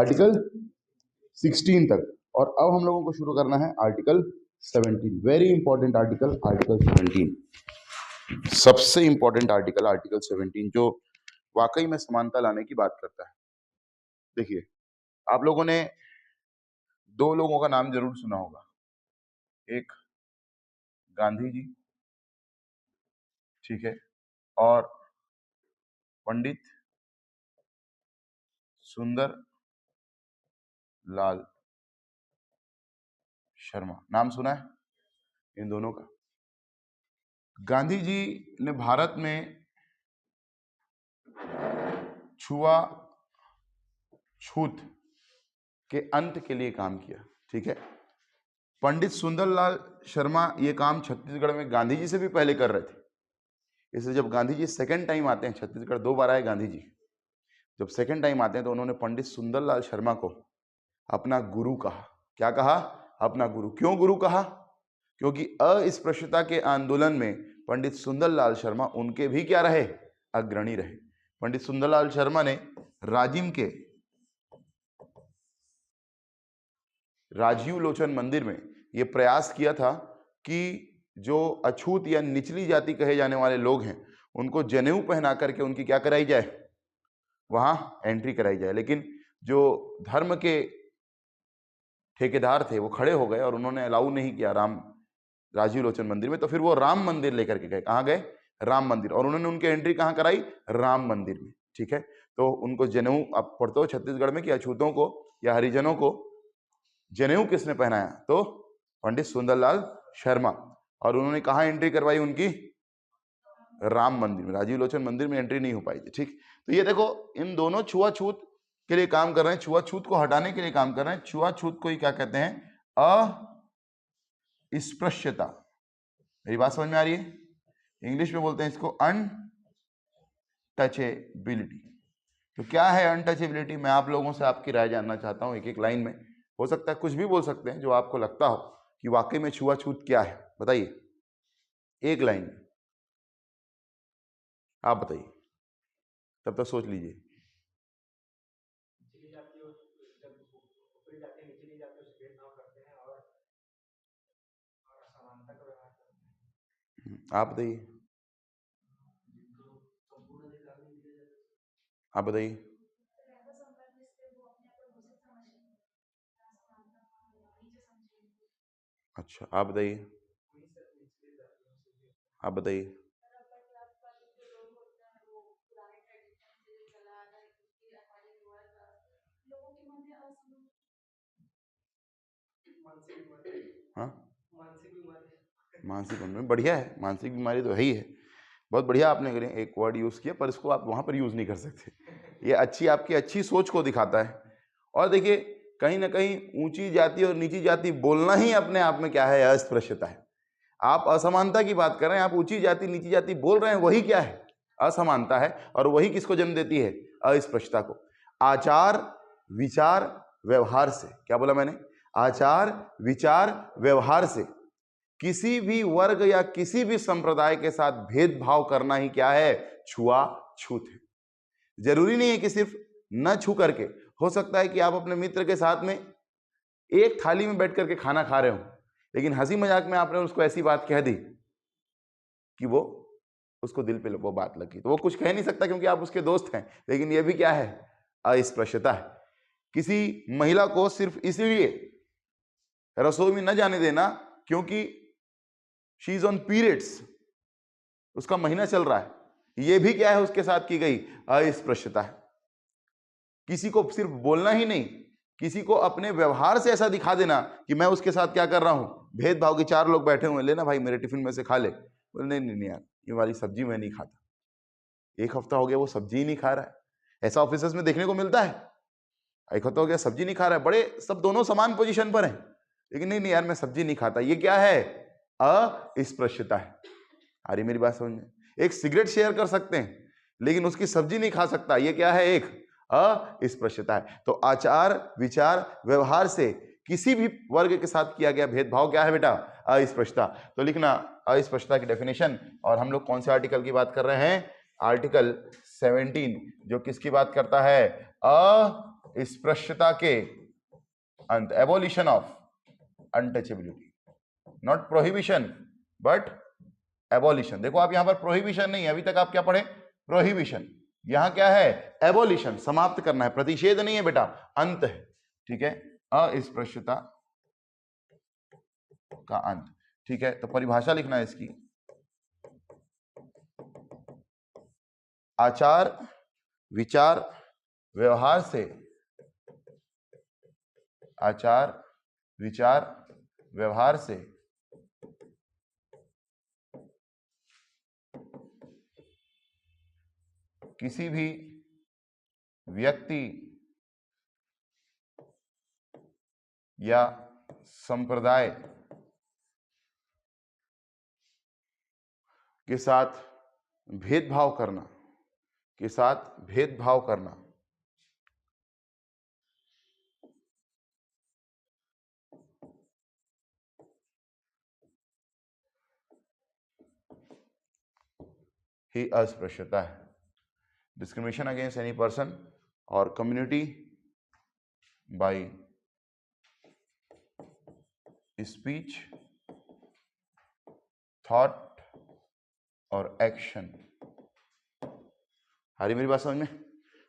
Article 16 तक। और अब हम लोगों को शुरू करना है article 17। Very important article, article 17 सबसे इंपॉर्टेंट आर्टिकल, आर्टिकल 17 जो वाकई में समानता लाने की बात करता है। देखिए, आप लोगों ने दो लोगों का नाम जरूर सुना होगा, एक गांधी जी, ठीक है, और पंडित सुंदर लाल शर्मा। नाम सुना है इन दोनों का? गांधी जी ने भारत में छुआछूत के अंत के लिए काम किया, ठीक है। पंडित सुंदरलाल शर्मा ये काम छत्तीसगढ़ में गांधी जी से भी पहले कर रहे थे। इसलिए जब गांधी जी सेकंड टाइम आते हैं, छत्तीसगढ़ 2 बार आए गांधी जी, जब सेकंड टाइम आते हैं तो उन्होंने पंडित सुंदरलाल शर्मा को अपना गुरु कहा। क्या कहा? अपना गुरु। क्यों गुरु कहा? क्योंकि अस्पृश्यता के आंदोलन में पंडित सुंदरलाल शर्मा उनके भी क्या रहे? अग्रणी रहे। पंडित सुंदरलाल शर्मा ने राजिम के राजीव लोचन मंदिर में यह प्रयास किया था कि जो अछूत या निचली जाति कहे जाने वाले लोग हैं उनको जनेऊ पहना करके उनकी क्या कराई जाए? वहां एंट्री कराई जाए। लेकिन जो धर्म के ठेकेदार थे वो खड़े हो गए और उन्होंने अलाउ नहीं किया राजीव लोचन मंदिर में। तो फिर वो राम मंदिर लेकर के गए। कहाँ गए? राम मंदिर। और उन्होंने उनकी एंट्री कहाँ कराई? राम मंदिर में, ठीक है। तो उनको जनेऊ, आप पढ़ते हो छत्तीसगढ़ में कि अछूतों को या हरिजनों को जनेऊ किसने पहनाया? तो पंडित सुंदरलाल शर्मा। और उन्होंने कहाँ एंट्री करवाई उनकी? राम मंदिर में। राजीव लोचन मंदिर में एंट्री नहीं हो पाई थी, ठीक। तो ये देखो, इन दोनों छुआछूत के लिए काम कर रहे हैं, छुआछूत को हटाने के लिए काम कर रहे हैं। छुआछूत को ही क्या कहते हैं? अस्पृश्यता। मेरी बात समझ में आ रही है? इंग्लिश में बोलते हैं इसको अनटचेबिलिटी। तो क्या है अनटचेबिलिटी? मैं आप लोगों से आपकी राय जानना चाहता हूं, एक एक लाइन में। हो सकता है कुछ भी बोल सकते हैं जो आपको लगता हो कि वाकई में छुआछूत क्या है, बताइए एक लाइन में। आप बताइए, तब तक सोच लीजिए। आप बताइए, आप बताइए। अच्छा, आप बताइए, आप बताइए। हाँ, मानसिक बीमारी बढ़िया है, मानसिक बीमारी तो है ही है। बहुत बढ़िया आपने करें एक वर्ड यूज किया, पर इसको आप वहां पर यूज नहीं कर सकते। ये आपकी अच्छी सोच को दिखाता है। और देखिए, कहीं ना कहीं ऊंची जाति और नीची जाति बोलना ही अपने आप में क्या है? अस्पृश्यता है। आप असमानता की बात कर रहे हैं, आप ऊंची जाति नीची जाति बोल रहे हैं, वही क्या है? असमानता है। और वही किसको जन्म देती है? अस्पृश्यता को। आचार विचार व्यवहार से, क्या बोला मैंने? आचार विचार व्यवहार से किसी भी वर्ग या किसी भी संप्रदाय के साथ भेदभाव करना ही क्या है? छुआछूत है। जरूरी नहीं है कि सिर्फ न छू करके, हो सकता है कि आप अपने मित्र के साथ में एक थाली में बैठ करके खाना खा रहे हो, लेकिन हंसी मजाक में आपने उसको ऐसी बात कह दी कि वो उसको दिल पे वो बात लगी। तो वो कुछ कह नहीं सकता क्योंकि आप उसके दोस्त हैं। लेकिन ये भी क्या है? अस्पृश्यता है। किसी महिला को सिर्फ इसलिए रसोई में न जाने देना क्योंकि शी इज ऑन पीरियड्स, उसका महीना चल रहा है, ये भी क्या है? उसके साथ की गई अस्पृश्यता है। किसी को सिर्फ बोलना ही नहीं, किसी को अपने व्यवहार से ऐसा दिखा देना कि मैं उसके साथ क्या कर रहा हूं? भेदभाव। के 4 लोग बैठे हुए, लेना भाई मेरे टिफिन में से खा ले। बोले नहीं नहीं यार, ये वाली सब्जी मैं नहीं खाता। 1 हफ्ता हो गया वो सब्जी ही नहीं खा रहा है। ऐसा ऑफिस में देखने को मिलता है। 1 हफ्ता हो गया सब्जी नहीं खा रहा है, बड़े सब दोनों समान पोजीशन पर हैं, लेकिन नहीं नहीं यार मैं सब्जी नहीं खाता। ये क्या है? अस्पृश्यता है। आ रही मेरी बात समझ में? एक सिगरेट शेयर कर सकते हैं लेकिन उसकी सब्जी नहीं खा सकता, ये क्या है? एक अस्पृश्यता है। तो आचार विचार व्यवहार से किसी भी वर्ग के साथ किया गया भेदभाव क्या है बेटा? अस्पृश्यता। तो लिखना अस्पृश्यता की डेफिनेशन। और हम लोग कौन से आर्टिकल की बात कर रहे हैं? आर्टिकल 17, जो किसकी बात करता है? अस्पृश्यता के अंत, abolition of untouchability, not prohibition but abolition. देखो आप यहां पर प्रोहिबिशन नहीं है, अभी तक आप क्या पढ़े, प्रोहिबिशन, यहां क्या है, एबोलिशन, समाप्त करना है, प्रतिषेध नहीं है बेटा, अंत है, ठीक है, अस्पृश्यता का अंत, ठीक है। तो परिभाषा लिखना है इसकी, आचार विचार व्यवहार से, आचार विचार व्यवहार से किसी भी व्यक्ति या संप्रदाय के साथ भेदभाव करना, के साथ भेदभाव करना ही अस्पृश्यता है। डिस्क्रिमिनेशन अगेंस्ट एनी पर्सन और कम्युनिटी बाय स्पीच, थॉट और एक्शन। आ रही मेरी बात समझ में?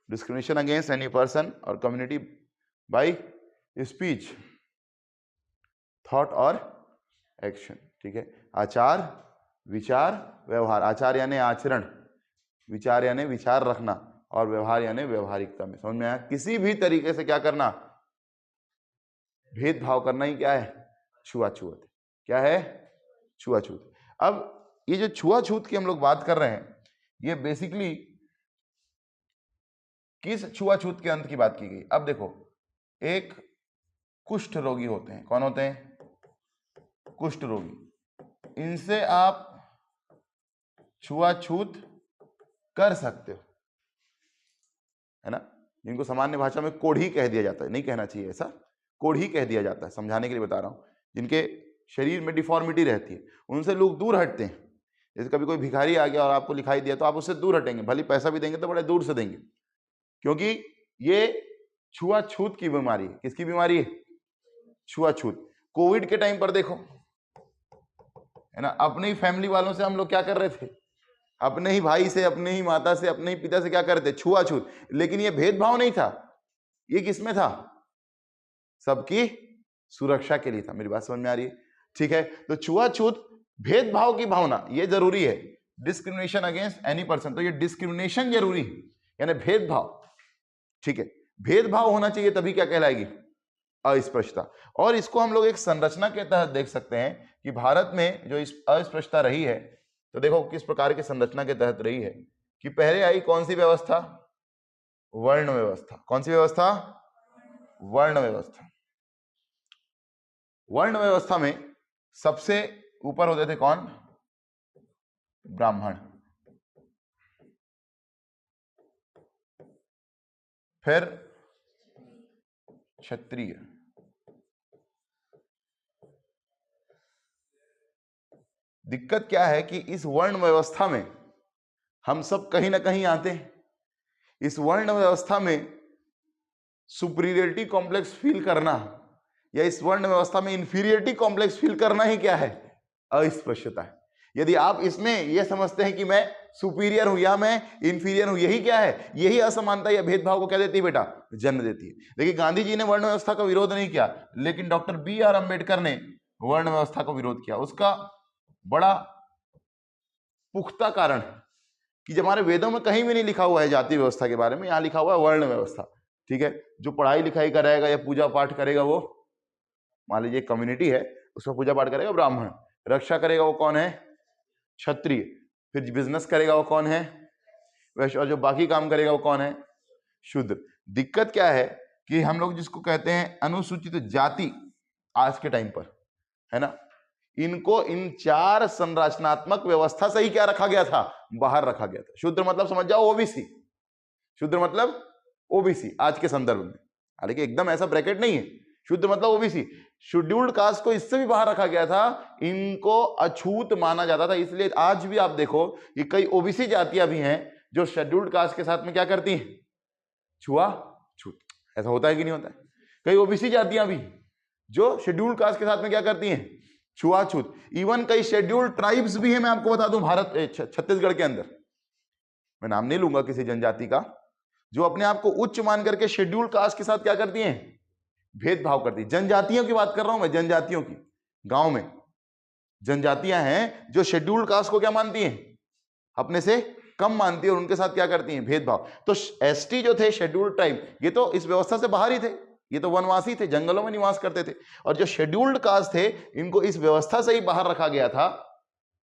डिस्क्रिमिनेशन अगेंस्ट एनी पर्सन और कम्युनिटी बाय स्पीच, थॉट और एक्शन, ठीक है। आचार विचार व्यवहार, आचार यानी आचरण, विचार यानी विचार रखना, और व्यवहार यानी व्यवहारिकता में, समझ में आया? किसी भी तरीके से क्या करना, भेदभाव करना ही क्या है, छुआछूत। क्या है, छुआछूत। अब ये जो छुआछूत की हम लोग बात कर रहे हैं, ये बेसिकली किस छुआछूत के अंत की बात की गई? अब देखो, एक कुष्ठ रोगी होते हैं, कौन होते हैं, कुष्ठ रोगी, इनसे आप छुआछूत कर सकते हो, है ना, जिनको सामान्य भाषा में कोढ़ी कह दिया जाता है, नहीं कहना चाहिए ऐसा, कोढ़ी कह दिया जाता है, समझाने के लिए बता रहा हूं, जिनके शरीर में डिफॉर्मिटी रहती है, उनसे लोग दूर हटते हैं। जैसे कभी कोई भिखारी आ गया और आपको लिखाई दिया तो आप उससे दूर हटेंगे, भले पैसा भी देंगे तो बड़े दूर से देंगे, क्योंकि ये छुआछूत की बीमारी है। किसकी बीमारी है, छुआछूत। कोविड के टाइम पर देखो, है ना, अपने ही फैमिली वालों से हम लोग क्या कर रहे थे, अपने ही भाई से, अपने ही माता से, अपने ही पिता से क्या कर रहे थे, छुआछूत। लेकिन ये भेदभाव नहीं था, ये किसमें था, सबकी सुरक्षा के लिए था। मेरी बात समझ में आ रही है? ठीक है, तो छुआछूत, भेदभाव की भावना, ये जरूरी है। डिस्क्रिमिनेशन अगेंस्ट एनी पर्सन, तो ये डिस्क्रिमिनेशन जरूरी है, यानी भेदभाव, ठीक है, भेदभाव होना चाहिए, तभी क्या कहलाएगी, अस्पृश्यता। और इसको हम लोग एक संरचना के तहत देख सकते हैं कि भारत में जो अस्पृश्यता रही है, तो देखो किस प्रकार की संरचना के तहत रही है, कि पहले आई कौन सी व्यवस्था, वर्ण व्यवस्था। कौन सी व्यवस्था, वर्ण व्यवस्था। वर्ण व्यवस्था में सबसे ऊपर होते थे कौन, ब्राह्मण, फिर क्षत्रिय, दिक्कत क्या है कि इस वर्ण व्यवस्था में हम सब कहीं ना कहीं आते हैं। इस वर्ण व्यवस्था में सुपीरियरिटी कॉम्प्लेक्स फील करना, या इस वर्ण व्यवस्था में इंफीरियरिटी कॉम्प्लेक्स फील करना ही क्या है, अस्पृश्यता है। यदि आप इसमें यह समझते हैं कि मैं सुपीरियर हूं या मैं इंफीरियर हूं, यही क्या है, यही असमानता या भेदभाव को क्या देती है बेटा, जन्म देती है। देखिए गांधी जी ने वर्ण व्यवस्था का विरोध नहीं किया, लेकिन डॉक्टर B.R. अम्बेडकर ने वर्ण व्यवस्था का विरोध किया। उसका बड़ा पुख्ता कारण है कि जब हमारे वेदों में कहीं भी नहीं लिखा हुआ है जाति व्यवस्था के बारे में, यहां लिखा हुआ है वर्ण व्यवस्था, ठीक है। जो पढ़ाई लिखाई करेगा या पूजा पाठ करेगा, वो मान लीजिए कम्युनिटी है, उसमें पूजा पाठ करेगा ब्राह्मण, रक्षा करेगा वो कौन है, क्षत्रिय, फिर बिजनेस करेगा वो कौन है, वैश्य, और जो बाकी काम करेगा वो कौन है, शूद्र। दिक्कत क्या है कि हम लोग जिसको कहते हैं अनुसूचित जाति आज के टाइम पर, है ना, इनको इन चार संरचनात्मक व्यवस्था से ही क्या रखा गया था, बाहर रखा गया था। शूद्र मतलब समझ जाओ ओबीसी, शूद्र मतलब ओबीसी आज के संदर्भ में, हालांकि एकदम ऐसा ब्रैकेट नहीं है, शुद्ध मतलब ओबीसी। शेड्यूल्ड कास्ट को इससे भी बाहर रखा गया था, इनको अछूत माना जाता था। इसलिए आज भी आप देखो कि कई ओबीसी जातियां भी हैं जो शेड्यूल्ड कास्ट के साथ में क्या करती हैं, छुआछूत। ऐसा होता है कि नहीं होता है? कई ओबीसी जातियां भी जो शेड्यूल्ड कास्ट के साथ में क्या करती हैं, छुआछूत। इवन कई शेड्यूल्ड ट्राइब्स भी हैं, मैं आपको बता दूं भारत छत्तीसगढ़ के अंदर, मैं नाम नहीं लूंगा किसी जनजाति का, जो अपने आप को उच्च मान करके शेड्यूल्ड कास्ट के साथ क्या करती हैं, भेदभाव करती है। जनजातियों की बात कर रहा हूं मैं, जनजातियों की। गांव में जनजातियां हैं जो शेड्यूल्ड कास्ट को क्या मानती हैं, अपने से कम मानती है और उनके साथ क्या करती हैं, भेदभाव। तो एसटी जो थे, शेड्यूल्ड ट्राइब, ये तो इस व्यवस्था से बाहर ही थे, ये तो वनवासी थे, जंगलों में निवास करते थे। और जो शेड्यूल्ड कास्ट थे, इनको इस व्यवस्था से ही बाहर रखा गया था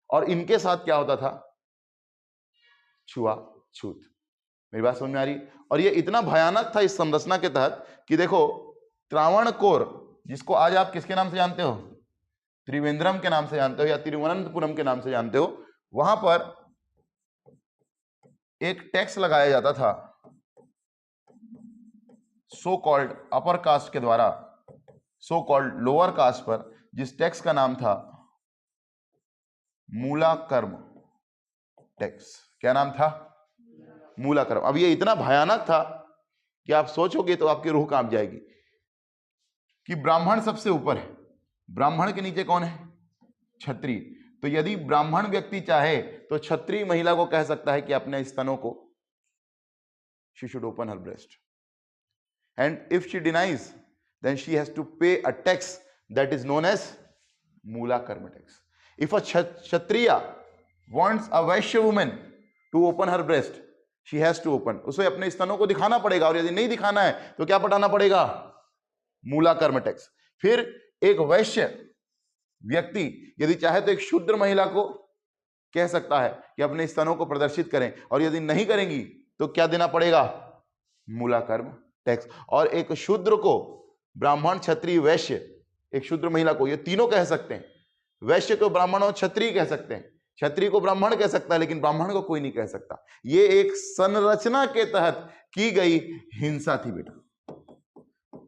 और इनके साथ क्या होता था, छुआछूत। मेरी बात समझ में आ रही? और ये इतना भयानक था इस संरचना के तहत कि देखो, त्रावणकोर, जिसको आज आप किसके नाम से जानते हो, त्रिवेंद्रम के नाम से जानते हो या तिरुवनंतपुरम के नाम से जानते हो, वहां पर एक टैक्स लगाया जाता था सो कॉल्ड अपर कास्ट के द्वारा सो कॉल्ड लोअर कास्ट पर, जिस टैक्स का नाम था मूलाकर्म टैक्स। क्या नाम था? मूलाकर्म। अब ये इतना भयानक था कि आप सोचोगे तो आपकी रूह कांप जाएगी कि ब्राह्मण सबसे ऊपर है, ब्राह्मण के नीचे कौन है, क्षत्रिय। तो यदि ब्राह्मण व्यक्ति चाहे तो क्षत्रिय महिला को कह सकता है कि अपने स्तनों को, she should open her breast, and if she denies then she has to pay a tax that is known as moola karma tax. If a kshatriya wants a vaishya woman to open her breast, she has to open, उसे अपने स्तनों को दिखाना पड़ेगा, और यदि नहीं दिखाना है तो क्या पटाना पड़ेगा, मूला कर्म टैक्स। फिर एक वैश्य व्यक्ति यदि चाहे तो एक शूद्र महिला को कह सकता है कि अपने स्तनों को प्रदर्शित करें, और यदि नहीं करेंगी तो क्या देना पड़ेगा, मूला कर्म टैक्स। और एक शूद्र को, ब्राह्मण, क्षत्रिय, वैश्य, एक शूद्र महिला को, ये तीनों कह सकते हैं। वैश्य को ब्राह्मण और क्षत्रिय कह सकते हैं, क्षत्रिय को ब्राह्मण कह सकता है, लेकिन ब्राह्मण को कोई नहीं कह सकता। ये एक संरचना के तहत की गई हिंसा थी बेटा।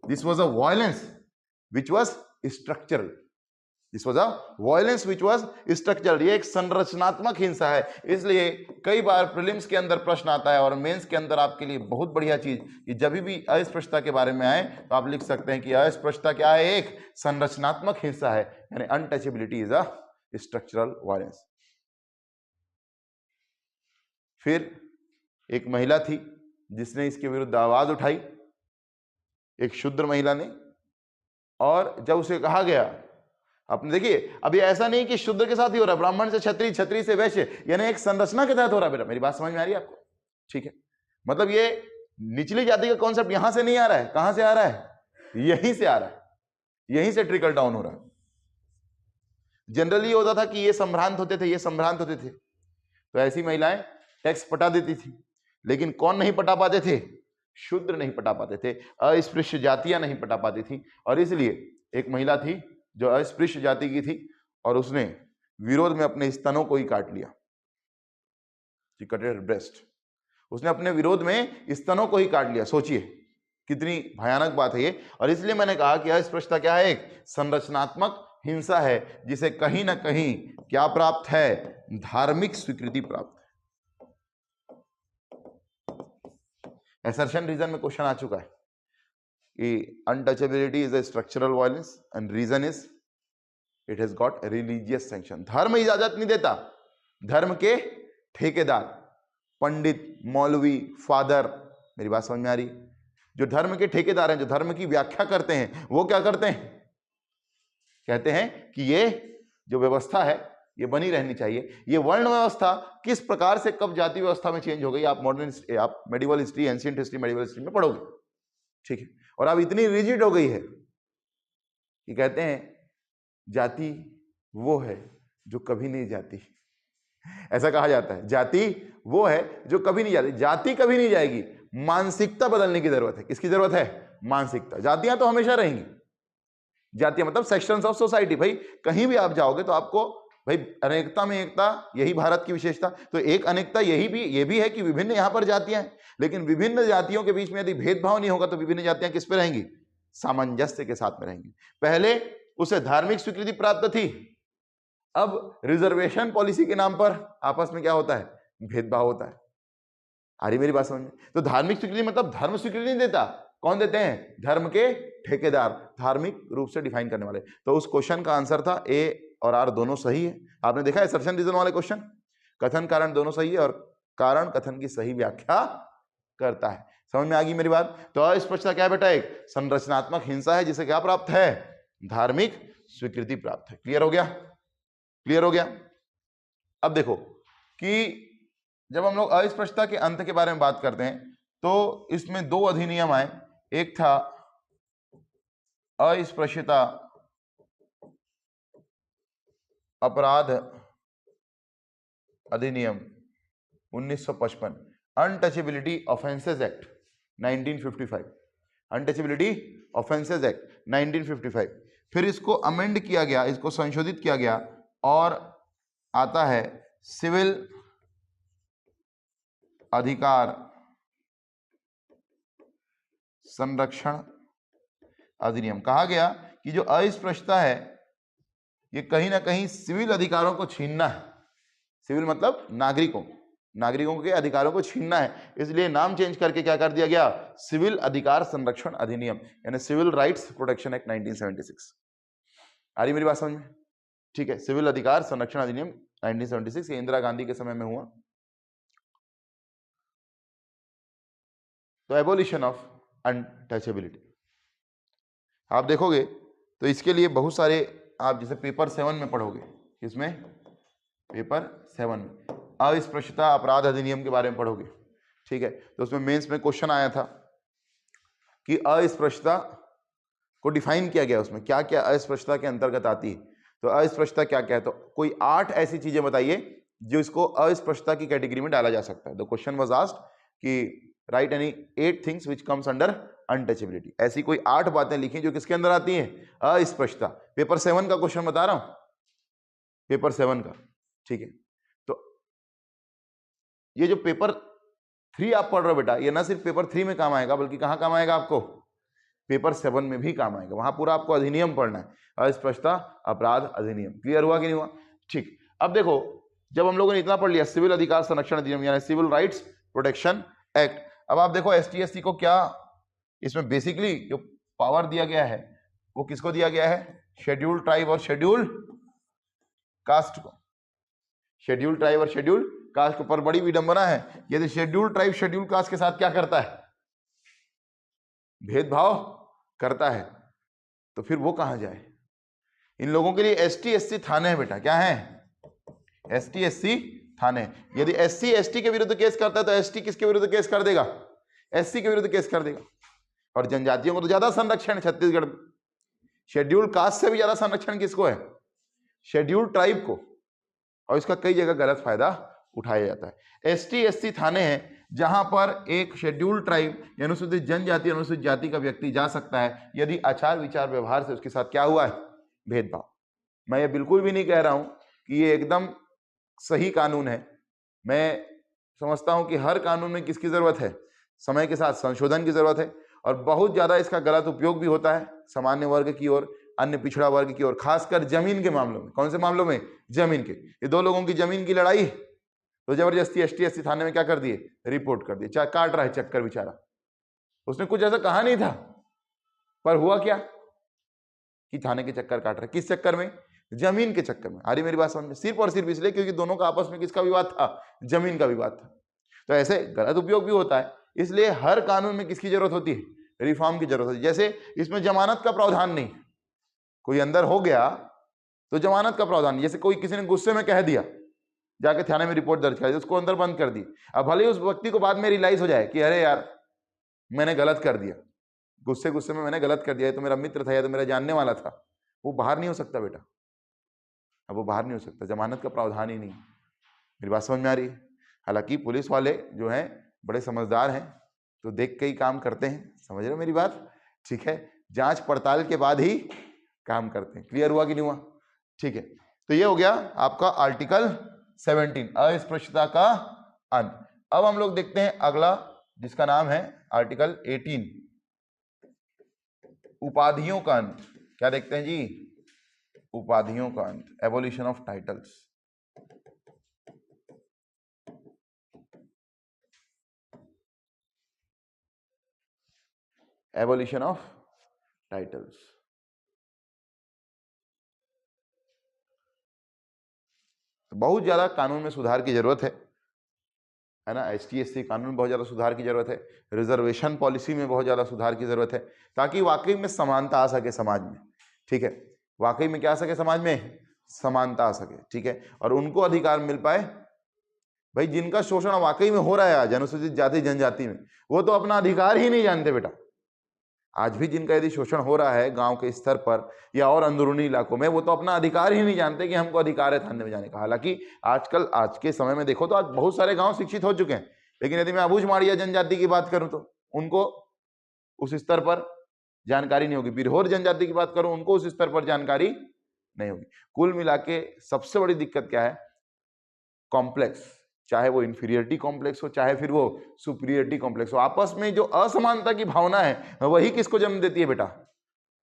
This was a violence which was structural, this was a violence which was structural. ये एक संरचनात्मक हिंसा है। इसलिए कई बार प्रीलिम्स के अंदर प्रश्न आता है और मेंस के अंदर आपके लिए बहुत बढ़िया चीज कि जब भी अस्पृश्यता के बारे में आए तो आप लिख सकते हैं कि अस्पृश्यता क्या है, एक संरचनात्मक हिंसा है, यानी untouchability is a structural violence. फिर एक महिला थी जिसने इसके विरुद्ध आवाज उठाई, एक शूद्र महिला ने, और जब उसे कहा गया, आपने देखिए अब ये ऐसा नहीं कि शूद्र के साथ ही हो रहा है, ब्राह्मण से क्षत्रिय, क्षत्रिय से वैश्य, यानी एक संरचना के तहत हो रहा है। बेटा मेरी बात समझ में आ रही है आपको? ठीक है, मतलब ये निचली जाति का कॉन्सेप्ट यहां से नहीं आ रहा है, कहां से आ रहा है, यहीं से आ रहा है, यहीं से ट्रिकल डाउन हो रहा है। जनरली होता था कि ये संभ्रांत होते थे, ये संभ्रांत होते थे, तो ऐसी महिलाएं टैक्स पटा देती थी। लेकिन कौन नहीं पटा पाते थे? शूद्र नहीं पटा पाते थे, अस्पृश्य जातियां नहीं पटा पाती थी। और इसलिए एक महिला थी जो अस्पृश्य जाति की थी, और उसने विरोध में अपने स्तनों को ही काट लिया, ब्रेस्ट। उसने अपने विरोध में स्तनों को ही काट लिया। सोचिए कितनी भयानक बात है ये। और इसलिए मैंने कहा कि अस्पृश्यता क्या है, एक संरचनात्मक हिंसा है, जिसे कहीं ना कहीं क्या प्राप्त है, धार्मिक स्वीकृति प्राप्त है। असर्शन रीजन में क्वेश्चन आ चुका है कि untouchability is a structural violence and reason is it has got religious sanction. धर्म इजाजत नहीं देता, धर्म के ठेकेदार, पंडित, मौलवी, फादर, मेरी बात समझ में आ रही? जो धर्म के ठेकेदार हैं, जो धर्म की व्याख्या करते हैं, वो क्या करते हैं, कहते हैं कि ये जो व्यवस्था है ये बनी रहनी चाहिए। ये वर्ण व्यवस्था किस प्रकार से कब जाति व्यवस्था में चेंज हो गई, आप मॉडर्न, आप medieval history, ancient history, medieval history में पढ़ोगे, ठीक है। और अब इतनी रिजिड हो गई है कि कहते हैं जाति वो है जो कभी नहीं जाती। ऐसा कहा जाता है, जाति वो है जो कभी नहीं जाती। जाति कभी नहीं जाएगी, मानसिकता बदलने की जरूरत है। किसकी जरूरत है? मानसिकता। जातियां तो हमेशा रहेंगी, जातियां मतलब सेक्शंस ऑफ सोसाइटी। भाई कहीं भी आप जाओगे तो आपको, भाई अनेकता में एकता, यही भारत की विशेषता। तो एक अनेकता ये भी है कि विभिन्न यहां पर जातियां हैं, लेकिन विभिन्न जातियों के बीच में यदि भेदभाव नहीं होगा तो विभिन्न जातियां किस पे रहेंगी? सामंजस्य के साथ में रहेंगी। पहले उसे धार्मिक स्वीकृति प्राप्त थी, अब रिजर्वेशन पॉलिसी के नाम पर आपस में क्या होता है? भेदभाव होता है। आ रही मेरी बात समझ में? तो धार्मिक स्वीकृति मतलब धर्म स्वीकृति नहीं देता, कौन देते हैं? धर्म के ठेकेदार, धार्मिक रूप से डिफाइन करने वाले। तो उस क्वेश्चन का आंसर था ए और आर दोनों सही है। आपने देखा है असर्शन रीजन वाले क्वेश्चन, कथन कारण दोनों सही है और कारण कथन की सही व्याख्या करता है। समझ में आ गई मेरी बात? तो अस्पष्टता क्या है बेटा? एक संरचनात्मक हिंसा है जिसे क्या प्राप्त है? धार्मिक स्वीकृति प्राप्त है। क्लियर हो गया? क्लियर हो गया? अब देखो कि जब हम लोग अस्पष्टता के अंत के बारे में बात करते हैं तो इसमें दो अधिनियम आए। एक था अस्पृश्यता अपराध अधिनियम 1955, untouchability offences act 1955, untouchability offences act 1955। फिर इसको अमेंड किया गया, इसको संशोधित किया गया और आता है सिविल अधिकार संरक्षण अधिनियम। कहा गया कि जो अस्पृश्यता है ये कहीं ना कहीं सिविल अधिकारों को छीनना है। सिविल मतलब नागरिकों के अधिकारों को छीनना है, इसलिए नाम चेंज करके क्या कर दिया गया? सिविल अधिकार संरक्षण अधिनियम, यानी सिविल राइट्स प्रोटेक्शन एक्ट 1976। आ रही मेरी बात समझ में? ठीक है, सिविल अधिकार संरक्षण अधिनियम 1976, ये इंदिरा गांधी के समय में हुआ। तो एबोलिशन ऑफ अनटचेबिलिटी आप देखोगे तो इसके लिए बहुत सारे, आप जैसे पेपर 7 में पढ़ोगे, इसमें पेपर 7 में अस्पृश्यता अपराध अधिनियम के बारे में पढ़ोगे। ठीक है, तो उसमें मेंस में क्वेश्चन आया था कि अस्पृश्यता को डिफाइन किया गया, उसमें क्या क्या अस्पृश्यता के अंतर्गत आती है। तो अस्पृश्यता क्या क्या है? तो कोई 8 ऐसी चीजें बताइए जो इसको अस्पृश्यता की कैटेगरी में डाला जा सकता है। द क्वेश्चन वाज आस्क्ड कि right any 8 things which comes under untouchability. ऐसी कोई 8 बातें लिखी जो किसके अंदर आती हैं? अस्पृश्यता। पेपर 7 का क्वेश्चन बता रहा हूं, पेपर 7 का। ठीक है, तो ये जो पेपर 3 आप पढ़ रहे हो बेटा, ये ना सिर्फ पेपर 3 में काम आएगा बल्कि कहां काम आएगा आपको? पेपर 7 में भी काम आएगा। वहां पूरा आपको अधिनियम पढ़ना है, अस्पृश्यता अपराध अधिनियम। क्लियर हुआ कि नहीं हुआ? ठीक, अब देखो जब हम लोगों ने इतना पढ़ लिया, सिविल अधिकार संरक्षण अधिनियम यानी सिविल राइट्स प्रोटेक्शन एक्ट। अब आप देखो ST/SC को क्या इसमें बेसिकली जो पावर दिया गया है वो किसको दिया गया है? शेड्यूल ट्राइब और शेड्यूल कास्ट को। शेड्यूल ट्राइब और शेड्यूल कास्ट पर बड़ी विडंबना है, यदि शेड्यूल ट्राइब शेड्यूल कास्ट के साथ क्या करता है? भेदभाव करता है, तो फिर वो कहां जाए? इन लोगों के लिए ST/SC थाने हैं बेटा। क्या है? ST/SC थाने। यदि SC/ST के विरुद्ध केस करता है तो ST किसके विरुद्ध केस कर देगा? SC के विरुद्ध केस कर देगा। और जनजातियों को तो ज्यादा संरक्षण है छत्तीसगढ़ में। शेड्यूल कास्ट से भी ज्यादा संरक्षण किसको है? शेड्यूल ट्राइब को। और इसका कई जगह गलत फायदा उठाया जाता है। ST/SC थाने हैं जहां पर एक शेड्यूल ट्राइब अनुसूचित जनजाति अनुसूचित जाति का व्यक्ति जा सकता है यदि आचार विचार व्यवहार से उसके साथ क्या हुआ है? भेदभाव। मैं ये बिल्कुल भी नहीं कह रहा हूं कि ये एकदम सही कानून है। मैं समझता हूं कि हर कानून में किसकी जरूरत है? समय के साथ संशोधन की जरूरत है। और बहुत ज्यादा इसका गलत उपयोग भी होता है सामान्य वर्ग की ओर, अन्य पिछड़ा वर्ग की ओर, खासकर जमीन के मामलों में। कौन से मामलों में? जमीन के। ये दो लोगों की जमीन की लड़ाई, तो जबरदस्ती ST/SC थाने में क्या कर दिए? रिपोर्ट कर दिए। चाहे काट रहा है चक्कर बेचारा, उसने कुछ ऐसा कहा नहीं था, पर हुआ क्या कि थाने के चक्कर काट रहे। किस चक्कर में? जमीन के चक्कर में। आ रही मेरी बात समझ में? सिर्फ और सिर्फ इसलिए क्योंकि दोनों का आपस में किसका विवाद था? जमीन का विवाद था। तो ऐसे गलत उपयोग भी होता है। इसलिए हर कानून में किसकी जरूरत होती है? रिफॉर्म की जरूरत होती है। जैसे इसमें जमानत का प्रावधान नहीं, कोई अंदर हो गया तो जमानत का प्रावधान नहीं। जैसे कोई किसी ने गुस्से में कह दिया, जाके थाने में रिपोर्ट दर्ज कर दी, उसको अंदर बंद कर दी। अब भले ही उस व्यक्ति को बाद में रियलाइज हो जाए कि अरे यार मैंने गलत कर दिया, गुस्से में मैंने गलत कर दिया, तो मेरा मित्र था या तो मेरा जानने वाला था, वो बाहर नहीं हो सकता बेटा। अब वो बाहर नहीं हो सकता, जमानत का प्रावधान ही नहीं। मेरी बात समझ में आ रही है? हालांकि पुलिस वाले जो हैं बड़े समझदार हैं, तो देख के ही काम करते हैं। समझ रहे हो मेरी बात? ठीक है, जांच पड़ताल के बाद ही काम करते हैं। क्लियर हुआ कि नहीं हुआ? ठीक है, तो ये हो गया आपका आर्टिकल 17 अस्पृश्यता का अंत। अब हम लोग देखते हैं अगला, जिसका नाम है आर्टिकल 18 उपाधियों का अंत। क्या देखते हैं जी? उपाधियों का अंत, abolition of titles. Abolition of titles. तो बहुत ज्यादा कानून में सुधार की जरूरत है ना। ST/SC कानून में बहुत ज्यादा सुधार की जरूरत है, रिजर्वेशन पॉलिसी में बहुत ज्यादा सुधार की जरूरत है, ताकि वाकई में समानता आ सके समाज में। ठीक है, वाकई में क्या आ सके समाज में, समानता आ सके। ठीक है, और उनको अधिकार मिल पाए। भाई जिनका शोषण वाकई में हो रहा है आज अनुसूचित जाति जनजाति में, वो तो अपना अधिकार ही नहीं जानते बेटा। आज भी जिनका यदि शोषण हो रहा है गांव के स्तर पर या और अंदरूनी इलाकों में, वो तो अपना अधिकार ही नहीं जानते कि हमको अधिकार है थाने में जाने का। हालांकि आजकल आज के समय में देखो तो आज बहुत सारे गांव शिक्षित हो चुके हैं, लेकिन यदि मैं अबूझ माड़िया जनजाति की बात करूं तो उनको उस स्तर पर जानकारी नहीं होगी। बिरहोर जनजाति की बात करूं, उनको उस स्तर पर जानकारी नहीं होगी। कुल मिला के सबसे बड़ी दिक्कत क्या है, कॉम्प्लेक्स, चाहे वो इंफीरियरिटी कॉम्प्लेक्स हो, चाहे फिर वो सुपीरियरिटी कॉम्प्लेक्स हो। आपस में जो असमानता की भावना है वही किसको जन्म देती है बेटा,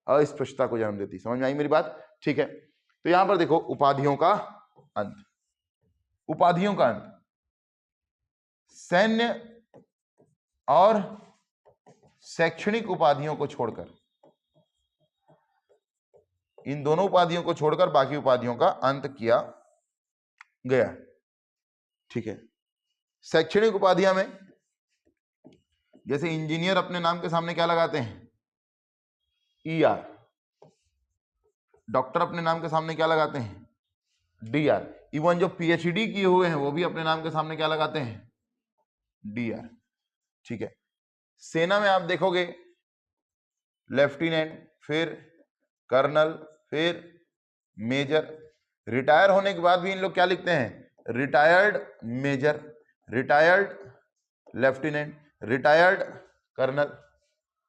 अस्पृश्यता को जन्म देती है। समझ में आई मेरी बात? ठीक है, तो यहां पर देखो उपाधियों का अंत। उपाधियों का अंत सैन्य और शैक्षणिक उपाधियों को छोड़कर, इन दोनों उपाधियों को छोड़कर बाकी उपाधियों का अंत किया गया। ठीक है, शैक्षणिक उपाधियां में जैसे इंजीनियर अपने नाम के सामने क्या लगाते हैं, ER। डॉक्टर अपने नाम के सामने क्या लगाते हैं, DR। इवन जो PhD किए हुए हैं वो भी अपने नाम के सामने क्या लगाते हैं, DR। ठीक है, सेना में आप देखोगे लेफ्टिनेंट, फिर कर्नल, फिर मेजर। रिटायर होने के बाद भी इन लोग क्या लिखते हैं, retired major, retired lieutenant, retired colonel.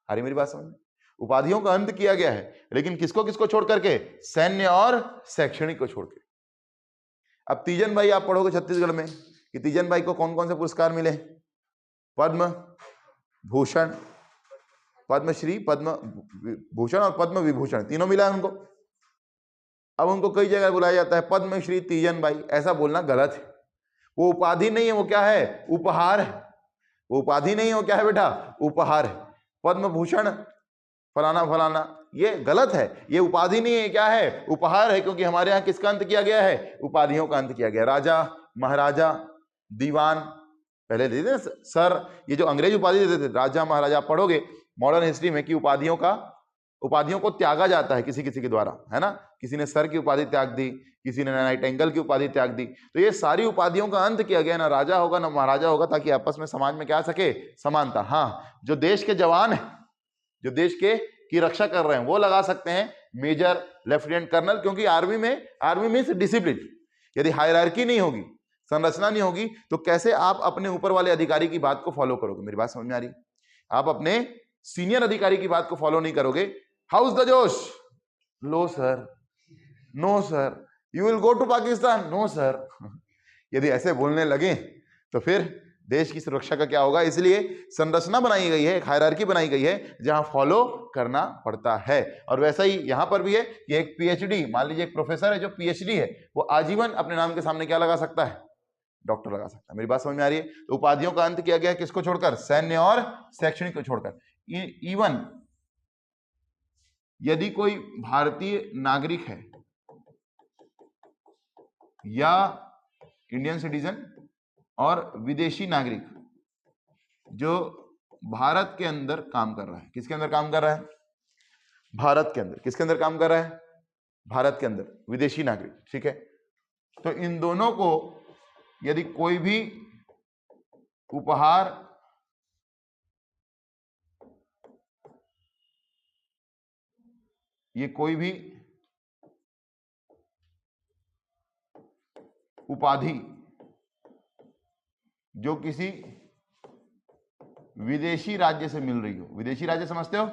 आ रही मेरी बात समझ में? उपाधियों का अंत किया गया है, लेकिन किसको किसको छोड़ करके, सैन्य और शैक्षणिक को छोड़ के। अब तीजन भाई आप पढ़ोगे छत्तीसगढ़ में कि तीजन भाई को कौन कौन से पुरस्कार मिले, पद्म भूषण, पद्मश्री, पद्म भूषण और पद्म विभूषण, तीनों मिला है उनको। अब उनको कई जगह बुलाया जाता है पद्मश्री तीजन भाई, ऐसा बोलना गलत है। वो उपाधि नहीं है, वो क्या है, उपहार है। वो उपाधि नहीं है, वो क्या है बेटा, उपहार है। पद्म भूषण फलाना फलाना, ये गलत है, ये उपाधि नहीं है, क्या है, उपहार है। क्योंकि हमारे यहाँ किसका अंत किया गया है, उपाधियों का अंत किया गया। राजा, महाराजा, दीवान पहले देते थे सर, ये जो अंग्रेज उपाधि देते थे राजा महाराजा, आप पढ़ोगे मॉडर्न हिस्ट्री में कि उपाधियों को त्यागा जाता है किसी किसी के द्वारा, है ना। किसी ने सर की उपाधि त्याग दी, किसी ने नाइटिंगेल की उपाधि त्याग दी। तो ये सारी उपाधियों का अंत किया गया, ना राजा होगा ना महाराजा होगा, ताकि आपस में समाज में क्या आ सके, समानता। हाँ, जो देश के जवान है, जो देश की रक्षा कर रहे हैं, वो लगा सकते हैं मेजर, लेफ्टिनेंट, कर्नल, क्योंकि आर्मी मीन्स डिसिप्लिन। यदि हायरार्की नहीं होगी, संरचना नहीं होगी, तो कैसे आप अपने ऊपर वाले अधिकारी की बात को फॉलो करोगे? मेरी बात समझ में आ रही? आप अपने सीनियर अधिकारी की बात को फॉलो नहीं करोगे। How's the josh, low sir, no sir, you will go to Pakistan, no sir. यदि ऐसे बोलने लगे तो फिर देश की सुरक्षा का क्या होगा? इसलिए संरचना बनाई गई है, एक हायरार्की बनाई गई है जहां फॉलो करना पड़ता है। और वैसा ही यहां पर भी है कि एक PhD, मान लीजिए एक प्रोफेसर है जो PhD है, वो आजीवन अपने नाम के सामने क्या लगा सकता है, डॉक्टर लगा सकता है। मेरी बात समझ में आ रही है? तो उपाधियों का अंत किया गया है किसको छोड़कर, सैन्य और शैक्षणिक को छोड़कर। इवन यदि कोई भारतीय नागरिक है या इंडियन सिटीजन और विदेशी नागरिक जो भारत के अंदर काम कर रहा है, किसके अंदर काम कर रहा है, भारत के अंदर। किसके अंदर काम कर रहा है, भारत के अंदर, विदेशी नागरिक। ठीक है, तो इन दोनों को यदि कोई भी उपहार कोई भी उपाधि जो किसी विदेशी राज्य से मिल रही हो, विदेशी राज्य समझते हो,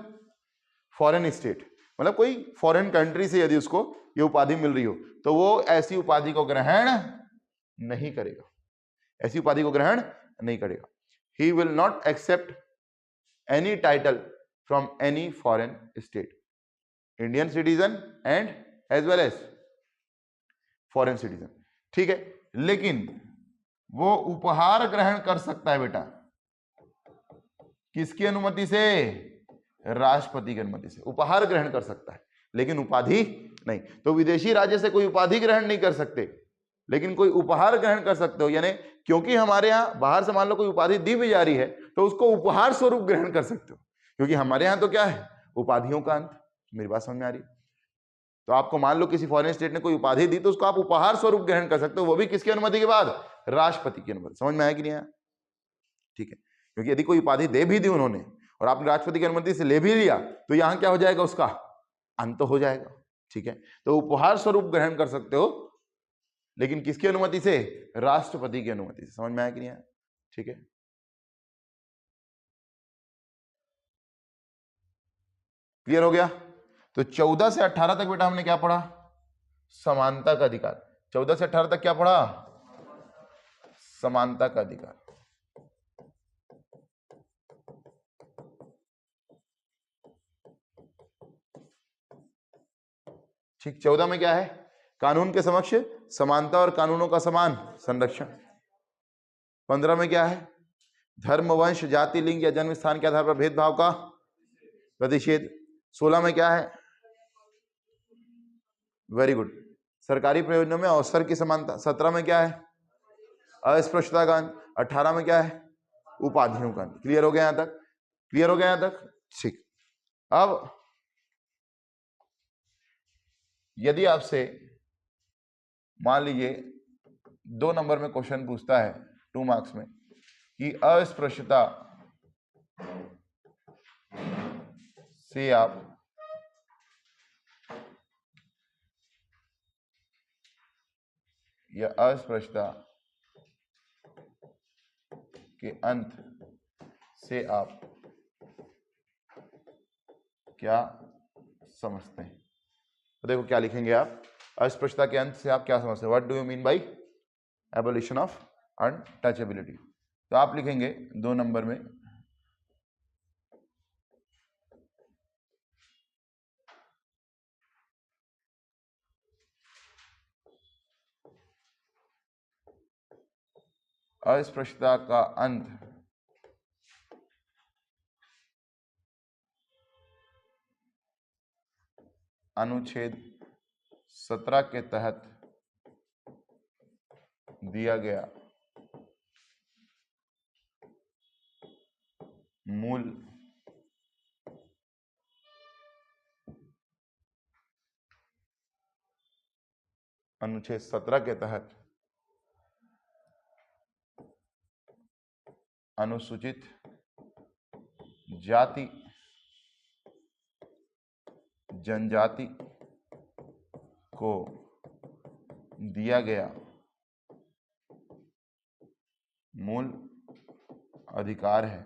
फॉरेन स्टेट, मतलब कोई फॉरेन कंट्री से यदि उसको ये उपाधि मिल रही हो, तो वो ऐसी उपाधि को ग्रहण नहीं करेगा, ऐसी उपाधि को ग्रहण नहीं करेगा। He will not accept any title from any foreign state, Indian citizen and as well as foreign citizen. ठीक है, लेकिन वो उपहार ग्रहण कर सकता है बेटा, किसकी अनुमति से, राष्ट्रपति की अनुमति से। उपहार ग्रहण कर सकता है लेकिन उपाधि नहीं। तो विदेशी राज्य से कोई उपाधि ग्रहण नहीं कर सकते लेकिन कोई उपहार ग्रहण कर सकते हो। यानी क्योंकि हमारे यहाँ बाहर से मान लो कोई उपाधि दी भी जा रही है तो उसको उपहार स्वरूप ग्रहण कर सकते हो, क्योंकि हमारे यहाँ तो क्या है, उपाधियों का अंत। मेरी बात समझ में आ रही है? तो आपको मान लो किसी फॉरेन स्टेट ने कोई उपाधि दी तो उसको आप उपहार स्वरूप ग्रहण कर सकते हो, वो भी किसकी अनुमति के बाद? राष्ट्रपति की अनुमति। समझ में आया कि नहीं आया? ठीक है, क्योंकि यदि कोई उपाधि दे भी दी उन्होंने और आपने राष्ट्रपति की अनुमति से ले भी लिया तो यहां क्या हो जाएगा, उसका अंत हो जाएगा। ठीक है, तो उपहार स्वरूप ग्रहण कर सकते हो लेकिन किसकी अनुमति से? राष्ट्रपति की अनुमति से। समझ में आया कि नहीं आया? ठीक है, क्लियर हो गया? तो 14 से 18 तक बेटा हमने क्या पढ़ा? समानता का अधिकार। 14 से 18 तक क्या पढ़ा? समानता का अधिकार। ठीक, 14 में क्या है? कानून के समक्ष समानता और कानूनों का समान संरक्षण। 15 में क्या है? धर्म, वंश, जाति, लिंग या जन्म स्थान के आधार पर भेदभाव का प्रतिषेध। 16 में क्या है? वेरी गुड, सरकारी प्रयोजनों में अवसर की समानता। 17 में क्या है? अस्पृश्यता का अंत। 18 में क्या है? उपाधियों का अंत। क्लियर हो गया यहां तक? क्लियर हो गया यहां तक? ठीक, अब यदि आपसे मान लीजिए 2 नंबर में क्वेश्चन पूछता है 2 मार्क्स में कि अस्पृश्यता से आप या अस्पृश्यता के अंत से आप क्या समझते हैं? तो देखो क्या लिखेंगे आप, अस्पृश्यता के अंत से आप क्या समझते हैं? What do you mean by abolition of untouchability? तो आप लिखेंगे 2 नंबर में अस्पृश्यता का अंत अनुच्छेद 17 के तहत दिया गया मूल अनुच्छेद 17 के तहत अनुसूचित जाति जनजाति को दिया गया मूल अधिकार है।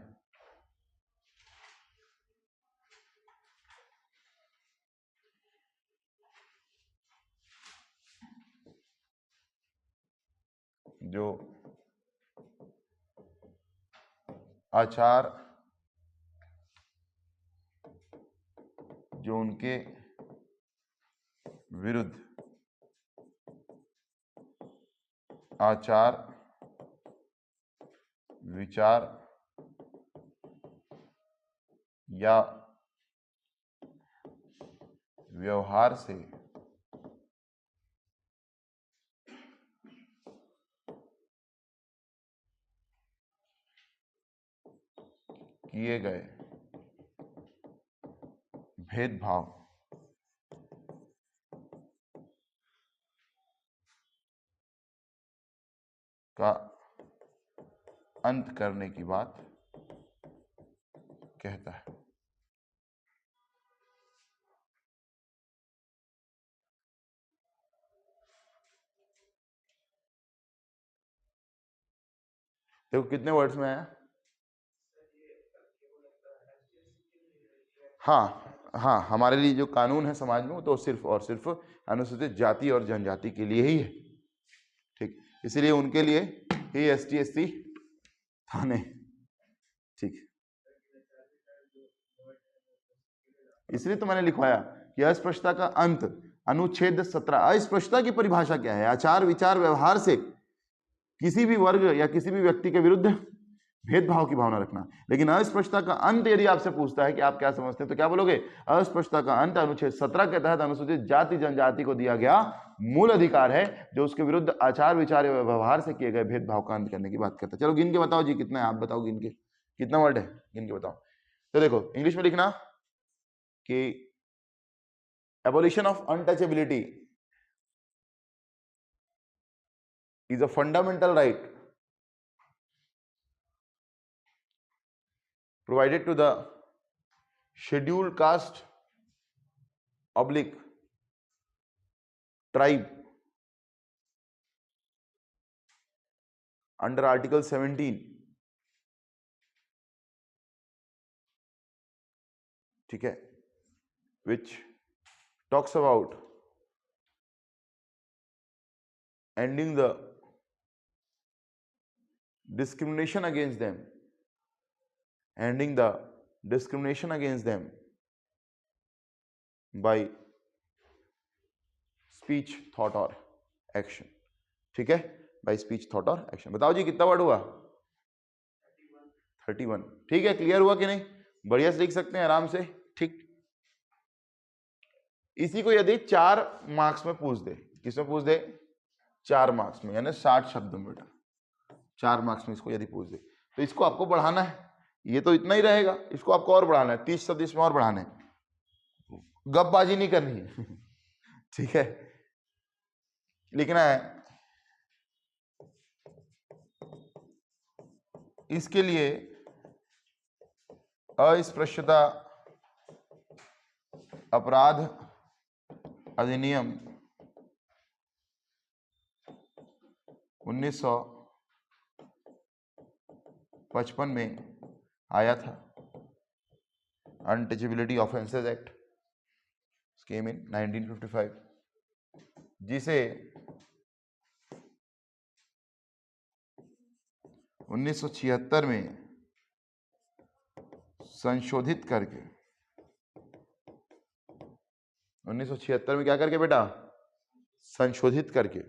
जो आचार जो उनके विरुद्ध आचार विचार या व्यवहार से किए गए भेदभाव का अंत करने की बात कहता है। देखो कितने वर्ड्स में आया? हाँ हाँ, हमारे लिए जो कानून है समाज में वो तो सिर्फ और सिर्फ अनुसूचित जाति और जनजाति के लिए ही है। ठीक, इसीलिए उनके लिए ही ST SC थाने। ठीक, इसलिए तो मैंने लिखवाया कि अस्पृश्यता का अंत अनुच्छेद 17। अस्पृश्यता की परिभाषा क्या है? आचार विचार व्यवहार से किसी भी वर्ग या किसी भी व्यक्ति के विरुद्ध भेदभाव की भावना रखना। लेकिन अस्पृश्यता का अंत यदि आपसे पूछता है कि आप क्या समझते हैं, तो क्या बोलोगे? अस्पृश्यता का अंत अनुच्छेद 17 के तहत अनुसूचित जाति जनजाति को दिया गया मूल अधिकार है, जो उसके विरुद्ध आचार विचार एवं व्यवहार से किए गए भेदभाव का अंत करने की बात करता है। चलो गिन के बताओ जी, कितना है? आप बताओ गिन के, कितना वर्ड है, गिन के बताओ। तो देखो इंग्लिश में लिखना कि abolition of untouchability is a fundamental right provided to the scheduled caste oblique tribe under Article 17, ठीक है, which talks about ending the discrimination against them, ending the discrimination against them by speech, thought और action, ठीक है, by speech, thought और action। बताओ जी कितना word हुआ? 31। ठीक है, क्लियर हुआ कि नहीं? बढ़िया से लिख सकते हैं आराम से, ठीक। इसी को यदि 4 मार्क्स में पूछ दे, किसमें पूछ दे? 4 मार्क्स में, यानी 60 शब्दों में बेटा, 4 मार्क्स में इसको यदि पूछ दे, तो इसको आपको बढ़ाना है। ये तो इतना ही रहेगा, इसको आपको और बढ़ाना है, 30 शब्द इसमें और बढ़ाने हैं, गपबाजी नहीं करनी है ठीक है, लिखना है। इसके लिए अस्पृश्यता अपराध अधिनियम 1955 में आया था। अनटचेबिलिटी ऑफेंसेस एक्ट केम इन 1955, जिसे 1976 में संशोधित करके, 1976 में क्या करके बेटा? संशोधित करके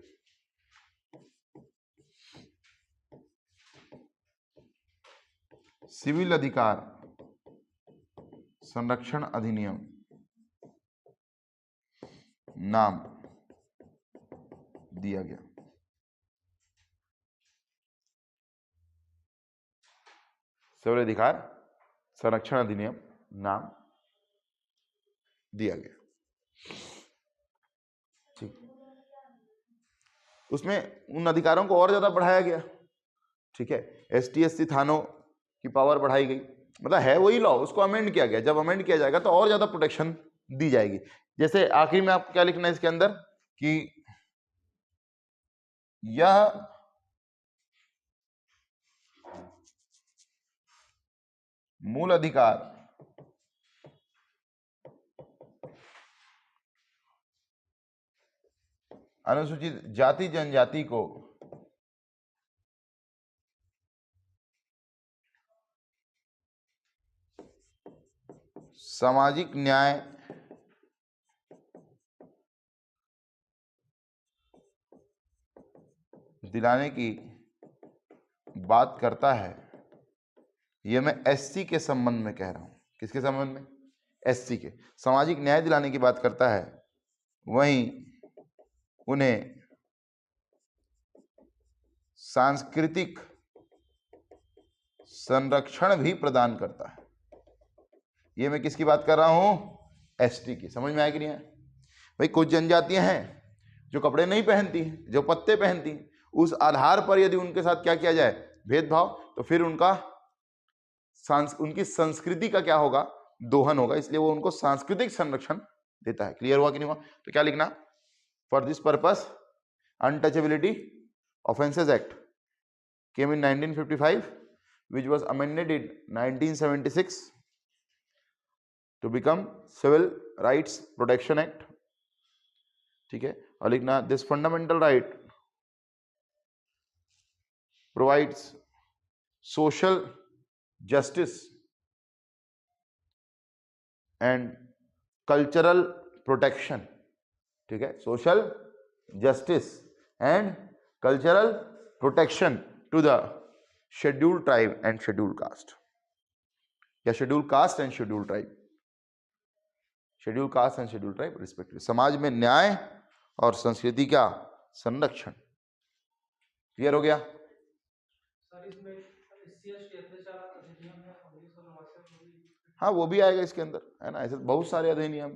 सिविल अधिकार संरक्षण अधिनियम नाम दिया गया। सिविल अधिकार संरक्षण अधिनियम नाम दिया गया, ठीक। उसमें उन अधिकारों को और ज्यादा बढ़ाया गया, ठीक है। ST/SC थानों की पावर बढ़ाई गई, मतलब है वही लॉ, उसको अमेंड किया गया। जब अमेंड किया जाएगा तो और ज्यादा प्रोटेक्शन दी जाएगी। जैसे आखिर में आपको क्या लिखना है इसके अंदर कि यह मूल अधिकार अनुसूचित जाति जनजाति को सामाजिक न्याय दिलाने की बात करता है। यह मैं SC के संबंध में कह रहा हूं। किसके संबंध में? SC के। सामाजिक न्याय दिलाने की बात करता है, वहीं उन्हें सांस्कृतिक संरक्षण भी प्रदान करता है। ये मैं किसकी बात कर रहा हूं? ST की। समझ में आया कि नहीं है भाई? कुछ जनजातियां हैं जो कपड़े नहीं पहनती हैं, जो पत्ते पहनती हैं, उस आधार पर यदि उनके साथ क्या किया जाए? भेदभाव, तो फिर उनकी संस्कृति का क्या होगा? दोहन होगा। इसलिए वो उनको सांस्कृतिक संरक्षण देता है। क्लियर हुआ कि नहीं हुआ? तो क्या लिखना? For this purpose untouchability offences act came in 1955 which was amended in 1976 to become Civil Rights Protection Act, ठीक है। और लिखना this fundamental right provides social justice and cultural protection, ठीक है। social justice and cultural protection to the schedule tribe and schedule caste, या schedule caste and schedule tribe, schedule caste and schedule tribe respectively. समाज में न्याय और संस्कृति का संरक्षण। क्लियर हो गया? हाँ वो भी आएगा इसके अंदर, है ना। ऐसे बहुत सारे अधिनियम,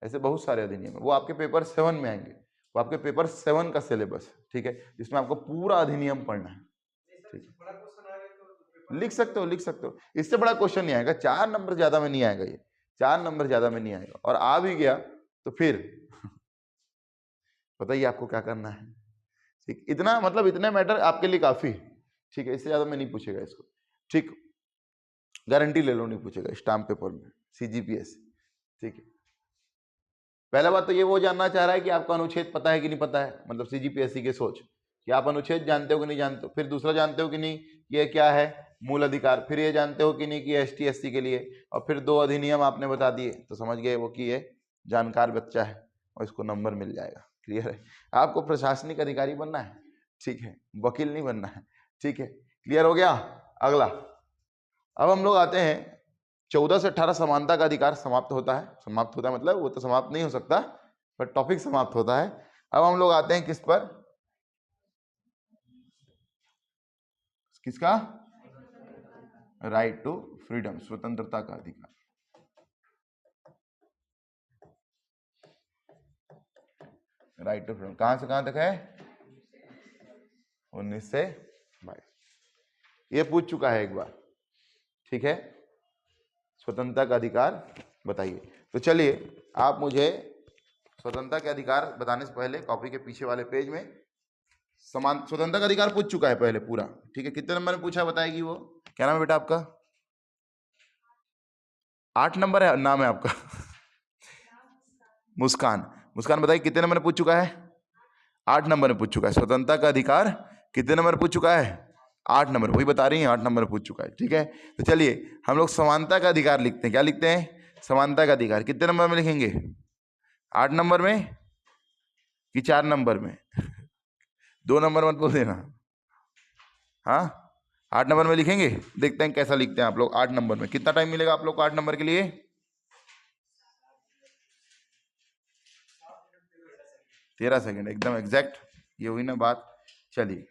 ऐसे बहुत सारे अधिनियम है, वो आपके पेपर 7 में आएंगे, वो आपके पेपर 7 का सिलेबस है, ठीक है, जिसमें आपको पूरा अधिनियम पढ़ना है। ठीक है, लिख सकते हो, लिख सकते हो, इससे बड़ा क्वेश्चन नहीं आएगा, 4 नंबर ज्यादा में नहीं आएगा, ये 4 नंबर ज्यादा में नहीं आएगा, और आ भी गया तो फिर बताइए आपको क्या करना है। ठीक, इतना मतलब इतने मैटर आपके लिए काफी, ठीक है, इससे ज्यादा में नहीं पूछेगा इसको। ठीक, गारंटी ले लो नहीं पूछेगा स्टाम्प पेपर में, सीजीपीएस। ठीक है, पहला बात तो ये वो जानना चाह रहा है कि आपको अनुच्छेद पता है कि नहीं पता है, मतलब सीजीपीएससी के सोच कि आप अनुच्छेद जानते हो कि नहीं जानते हो। फिर दूसरा जानते हो कि नहीं ये क्या है मूल अधिकार, फिर ये जानते हो कि नहीं कि एसटी एससी के लिए, और फिर 2 अधिनियम आपने बता दिए, तो समझ गए वो कि ये जानकार बच्चा है और इसको नंबर मिल जाएगा। क्लियर है? आपको प्रशासनिक अधिकारी बनना है, ठीक है, वकील नहीं बनना है, ठीक है। क्लियर हो गया? अगला, अब हम लोग आते हैं 14 से 18 समानता का अधिकार समाप्त होता है, समाप्त होता है मतलब वो तो समाप्त नहीं हो सकता, पर टॉपिक समाप्त होता है। अब हम लोग आते हैं किस पर, किसका? राइट टू फ्रीडम, स्वतंत्रता का अधिकार। राइट टू फ्रीडम कहां से कहां तक है? 19 से 22। ये पूछ चुका है एक बार, ठीक है। स्वतंत्रता का अधिकार बताइए। तो चलिए आप मुझे स्वतंत्रता के अधिकार बताने से पहले कॉपी के पीछे वाले पेज में समान स्वतंत्रता का अधिकार पूछ चुका है पहले पूरा, ठीक है। कितने नंबर में पूछा बताएगी वो? क्या नाम है बेटा आपका? 8 नंबर है नाम है आपका मुस्कान। मुस्कान बताइए कितने नंबर में पूछ चुका है? 8 नंबर में पूछ चुका है। स्वतंत्रता का अधिकार कितने नंबर पूछ चुका है? 8 नंबर, वही बता रही है 8 नंबर पूछ चुका है, ठीक है। तो चलिए हम लोग समानता का अधिकार लिखते हैं। क्या लिखते हैं? समानता का अधिकार। कितने नंबर में लिखेंगे? 8 नंबर में कि 4 नंबर में? 2 नंबर मत बोल देना। हाँ 8 नंबर में लिखेंगे। देखते हैं कैसा लिखते हैं आप लोग 8 नंबर में। कितना टाइम मिलेगा आप लोग को 8 नंबर के लिए? 13 सेकेंड, एकदम एग्जैक्ट। ये हुई ना बात। चलिए,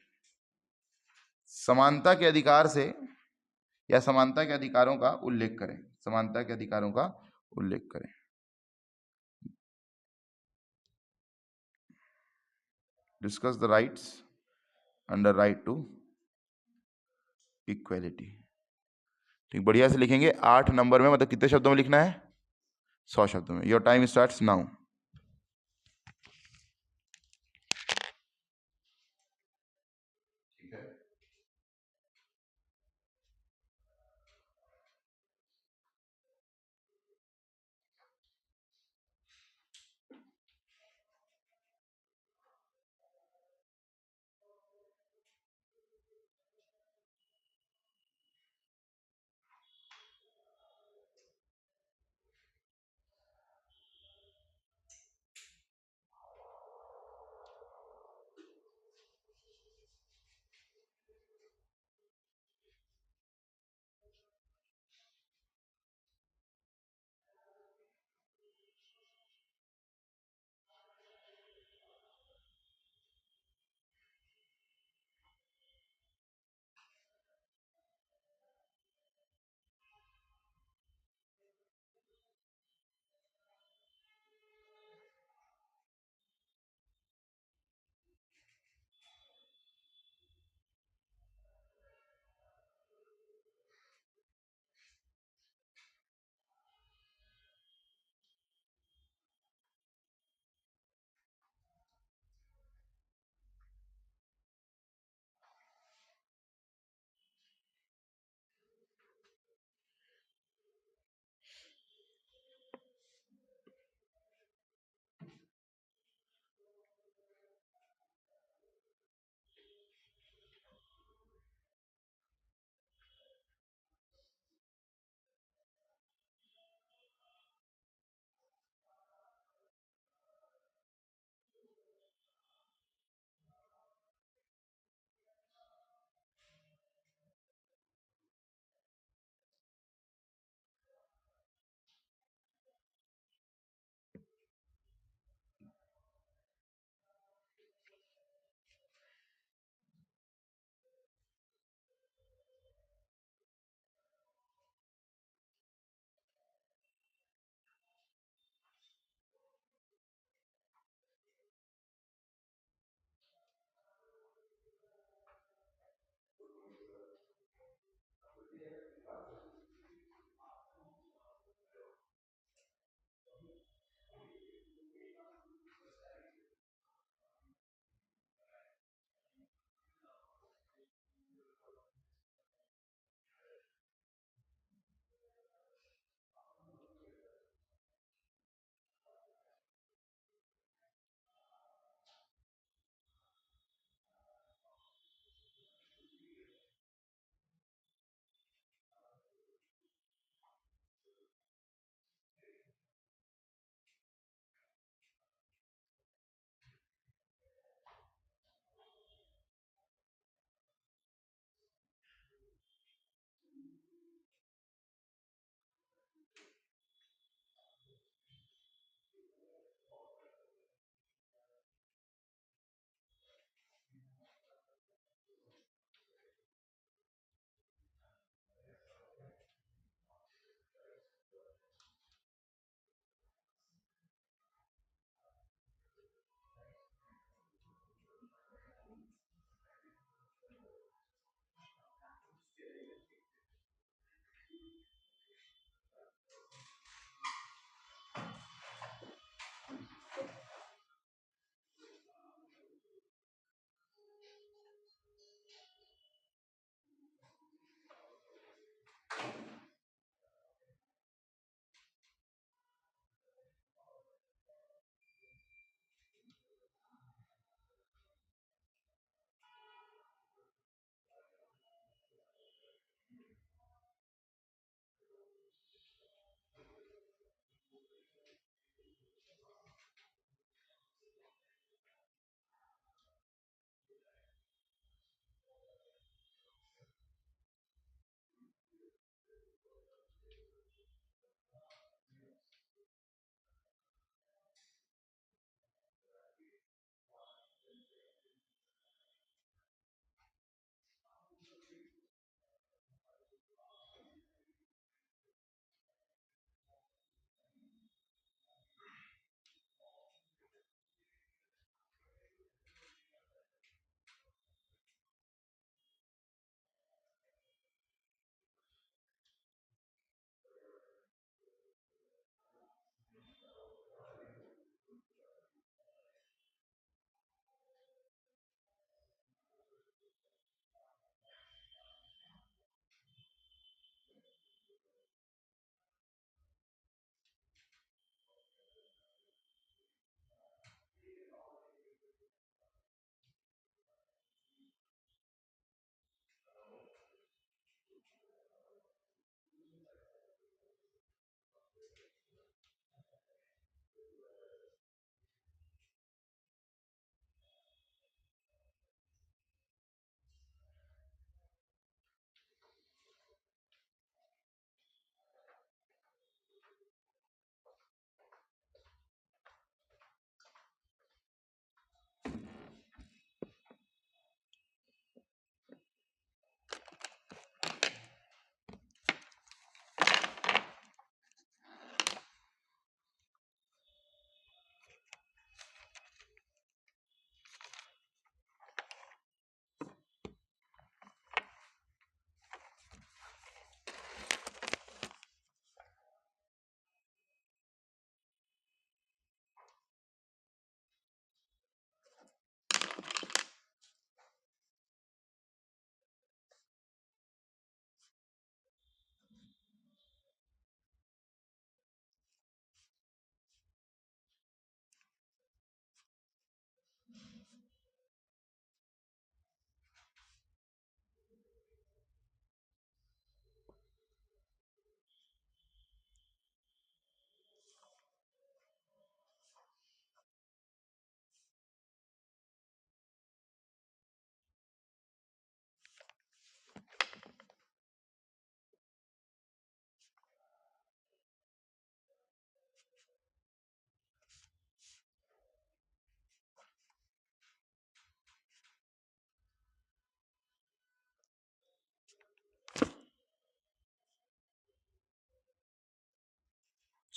समानता के अधिकार से या समानता के अधिकारों का उल्लेख करें। समानता के अधिकारों का उल्लेख करें। Discuss the rights under right to equality. ठीक, बढ़िया से लिखेंगे 8 नंबर में, मतलब कितने शब्दों में लिखना है? 100 शब्दों में। Your time starts now.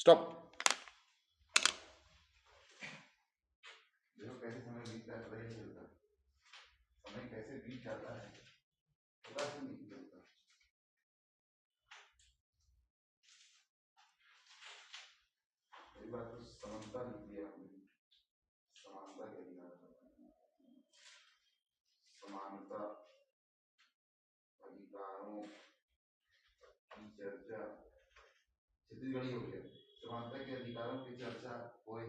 Stop. देखो कैसे समय बीतता है, पता ही नहीं चलता। समय कैसे बीत जाता है पता ही नहीं चलता। कई बार तो समानता लिख दिया आपने, समानता क्या लिखा? समानता अधिकारों की चर्चा छत्तीसगढ़ी हो गया। समानता के अधिकारों की चर्चा होए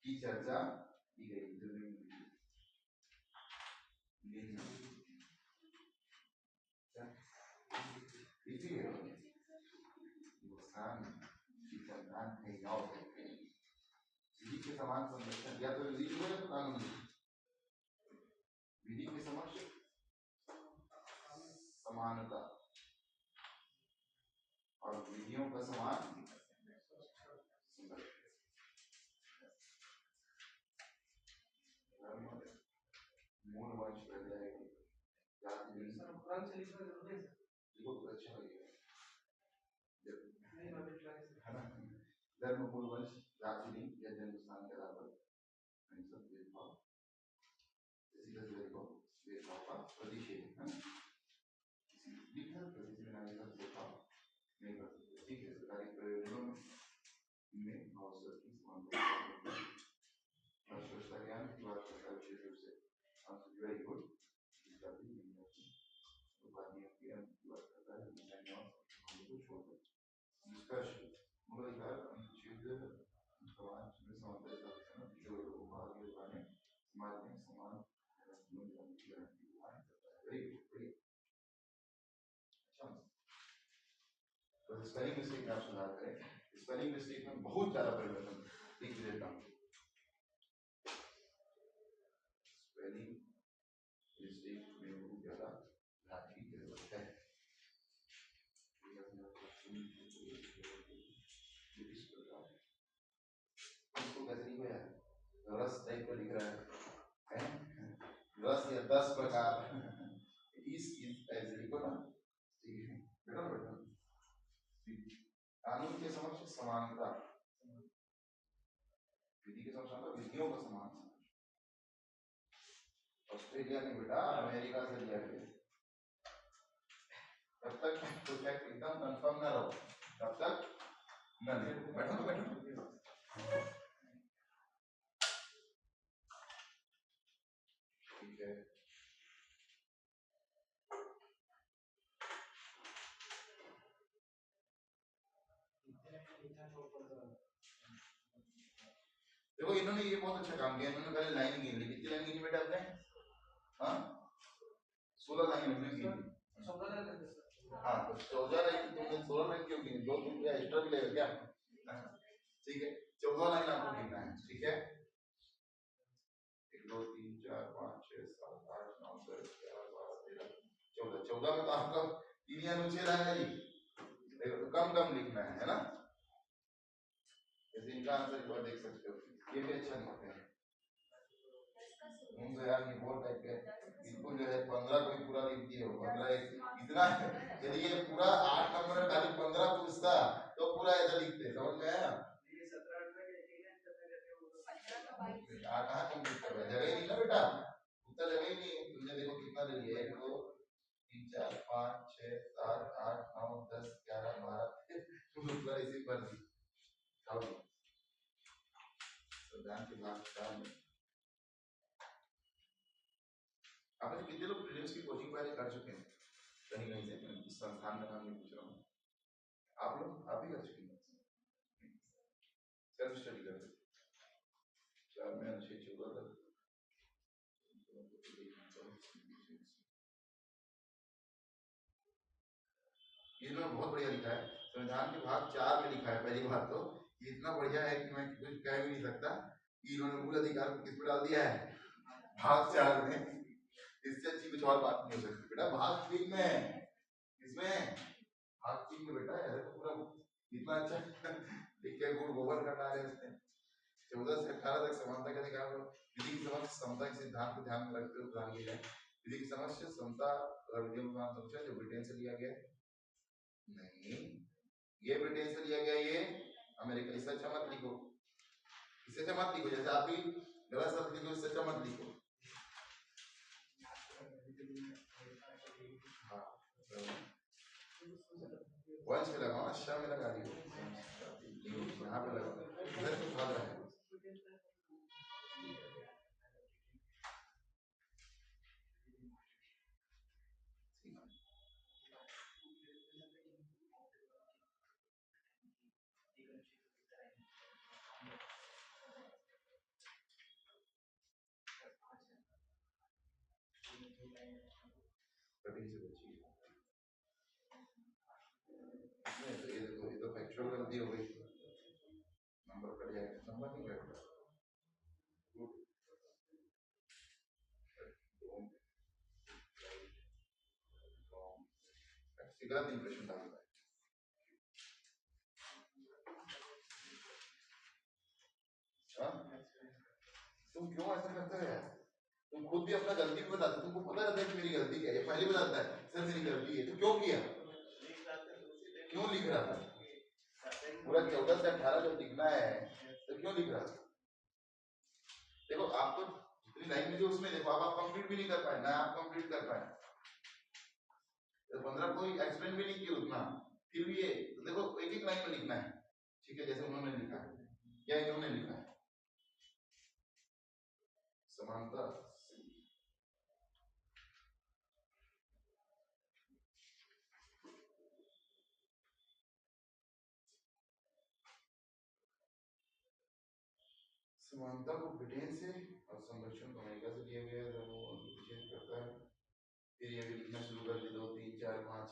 की चर्चा की गई। विधि के समान संरक्षण, या तो विधि हो या तो कानून। विधि के समक्ष समानता और विधियों का समान मूल वंश पहले आएगी, जाति देखो अच्छा लगेगा है ना। धर्म, मूल वंश, जाति लिंग या जन्म स्थान के आधार पर सब भेदभाव, भेदभाव का प्रतिषेध है। नहीं कर सकते, ठीक है। सरकारी प्रयोजनों में अवसर की समानता, ज्ञान की बात करता है विशेष रूप से। Very good. उपाधियों की बात करता है, निष्कर्ष मूलाधिकार अनुच्छेद समाज में समानता जो लोगों को आगे बढ़ाने समाज में समान वेरी गुड। अच्छा, तो स्पेलिंग मिस्टेक में आप सुधार करें। स्पेलिंग मिस्टेक में बहुत ज्यादा परिवर्तन लिख देता हूँ। स्पेलिंग मिस्टेक में बहुत ज्यादा ध्यान की जरूरत है। इसको कैसे लिखो यार, रस टाइप का लिख रहा है रस या 10 प्रकार इस ऐसे लिखो ना, ठीक है। बेटा बेटा कानून के समक्ष समानता, विधि के समक्ष विधियों का समान। ऑस्ट्रेलिया ने बेटा अमेरिका से लिया गया। तब तक तो एकदम कंफर्म ना रहो, तब तक ना बैठो तो बैठो। ठीक है, देखो इन्होंने ये बहुत अच्छा काम किया। इन्होंने पहले लाइन गिन ली। कितनी लाइन गिनी बेटा आपने? हाँ 16 लाइन हमने गिनी। हाँ तो 14 लाइन तुमने 16 लाइन क्यों गिनी? 2 तुम क्या एक्स्ट्रा भी लेगा क्या? ठीक है, 14 लाइन आपको गिनना है। ठीक है, 1 2 3 4 5 6 7 8 9 10 11 12 13 14। 14 में तो आपका 3 अनुच्छेद आएगा जी। देखो तो कम कम लिखना है ना। जैसे इनका आंसर एक बार देख सकते हो, ये भी अच्छा लिखते हैं। तो यार ये बहुत टाइप के बिल्कुल जो है 15 को पूरा लिख दिए हो। 15 इतना यदि ये पूरा 8 नंबर में खाली 15 पूछता तो पूरा ऐसा लिखते। समझ में आया? कहाँ कंप्लीट कर रहा है, जगह ही नहीं ना बेटा, उतना जगह ही नहीं। तुमने देखो कितना ले लिया, 1 2 3 4 5 6 7 8 9 10 11 12 पूरा इसी पर दी। संविधान के भाग 4 में आपने कितने लोग प्रीलिम्स की कोचिंग पहले कर चुके हैं? कहीं कहीं से, इस संस्थान का नाम नहीं पूछ रहा हूँ। आप लोग आप ही कर चुके हैं, सेल्फ स्टडी करते 4 में अच्छे 14 तक। ये लोग बहुत बढ़िया लिखा है। संविधान के भाग 4 में लिखा है। पहली बात तो ये इतना बढ़िया है कि मैं कुछ कह भी नहीं सकता कि इन्होंने मूल अधिकार को किस पर डाल दिया है, भाग 4 में। इससे अच्छी कुछ और बात नहीं हो सकती बेटा। भाग 3 में, इसमें भाग 3 में बेटा ऐसे तो पूरा इतना अच्छा लिख के गुड़ गोबर कर डाले इसने। 14 से 18 तक समानता का अधिकार, विधि की समक्ष समता के सिद्धांत को ध्यान में रखते हुए प्रदान किया जाए। विधि की समक्ष समता जो ब्रिटेन से लिया गया नहीं, ये ब्रिटेन से लिया गया, ये अब मेरे को इससे अच्छा मत लिखो, इससे अच्छा मत लिखो, जैसे आप भी गलत शब्द लिखो, इससे अच्छा मत लिखो। हाँ वंश में लगाओ ना, श में लगा दियो, यहाँ पे लगाओ, इधर क्यों भाग रहा है? कभी से बची नहीं, तो ये देखो, ये तो फैक्चुअल गलती हो गई, नंबर कट जाएगा, नंबर नहीं कट रहा। गलत इंप्रेशन डालता है। तुम क्यों ऐसा करते हो यार? तुम खुद भी अपना गलती भी बताते, तुमको पता रहता है कि मेरी गलती क्या है, पहले बताता है सर मेरी गलती है, तो क्यों किया, क्यों लिख रहा था? पूरा 14 से 18 जब लिखना है तो क्यों लिख रहा था? देखो आप तो जितनी लाइन मिली उसमें देखो, आप कंप्लीट भी नहीं कर पाए ना, आप कंप्लीट कर पाए तो 15 कोई एक्सप्लेन भी नहीं किया उतना, फिर भी ये तो देखो एक एक लाइन में लिखना है, ठीक है, जैसे उन्होंने लिखा है या इन्होंने लिखा है, समानता समानता को ब्रिटेन से और संरक्षण को अमेरिका से दिया गया है, वो निषेध करता है। फिर ये भी लिखना शुरू कर दी 2 3 4 5,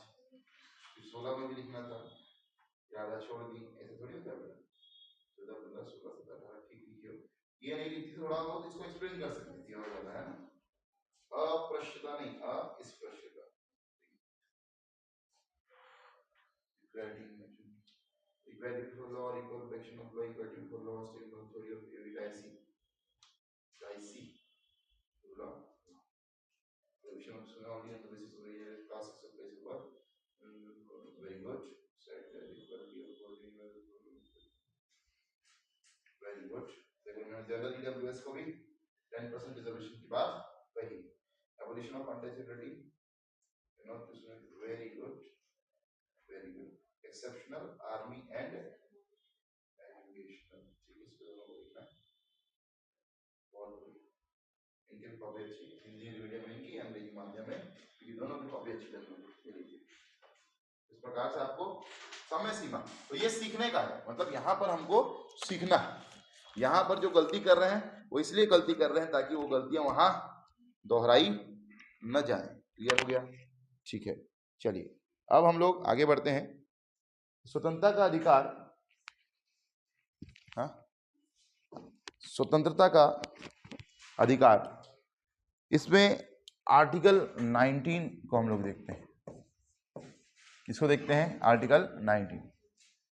फिर 16 में भी लिखना था, याद छोड़ दी, ऐसे थोड़ी होता है, 14 15 16 17 18 ठीक लिखियो, ये नहीं लिखती थोड़ा बहुत इसको एक्सप्लेन कर सकती थी और ज्यादा, है ना? अप्रश्यता नहीं, अस्पृश्यता, equality for law, equal protection of law, equality for law, stable theory of equality, law, provision of only on the basis of the classes of place of work, very good, said equality of very good, देखो general EWS को भी 10% reservation की बात कही, abolition of untouchability, not very good, very good, exceptional army and navigational, ठीक है, इसको दोनों को लिखना है, बहुत बढ़िया, इनकी कॉपी अच्छी, हिंदी मीडियम में इनकी, अंग्रेजी माध्यम में, ये दोनों की कॉपी अच्छी लगनी चाहिए। इस प्रकार से आपको समय सीमा, तो ये सीखने का है, मतलब यहाँ पर हमको सीखना है, यहाँ पर जो गलती कर रहे हैं वो इसलिए गलती कर रहे हैं ताकि वो गलतियां वहां दोहराई न जाए। क्लियर हो गया? ठीक है, चलिए अब हम लोग आगे बढ़ते हैं। स्वतंत्रता का अधिकार, हाँ, स्वतंत्रता का अधिकार, इसमें आर्टिकल 19 को हम लोग देखते हैं। किसको देखते हैं? आर्टिकल 19।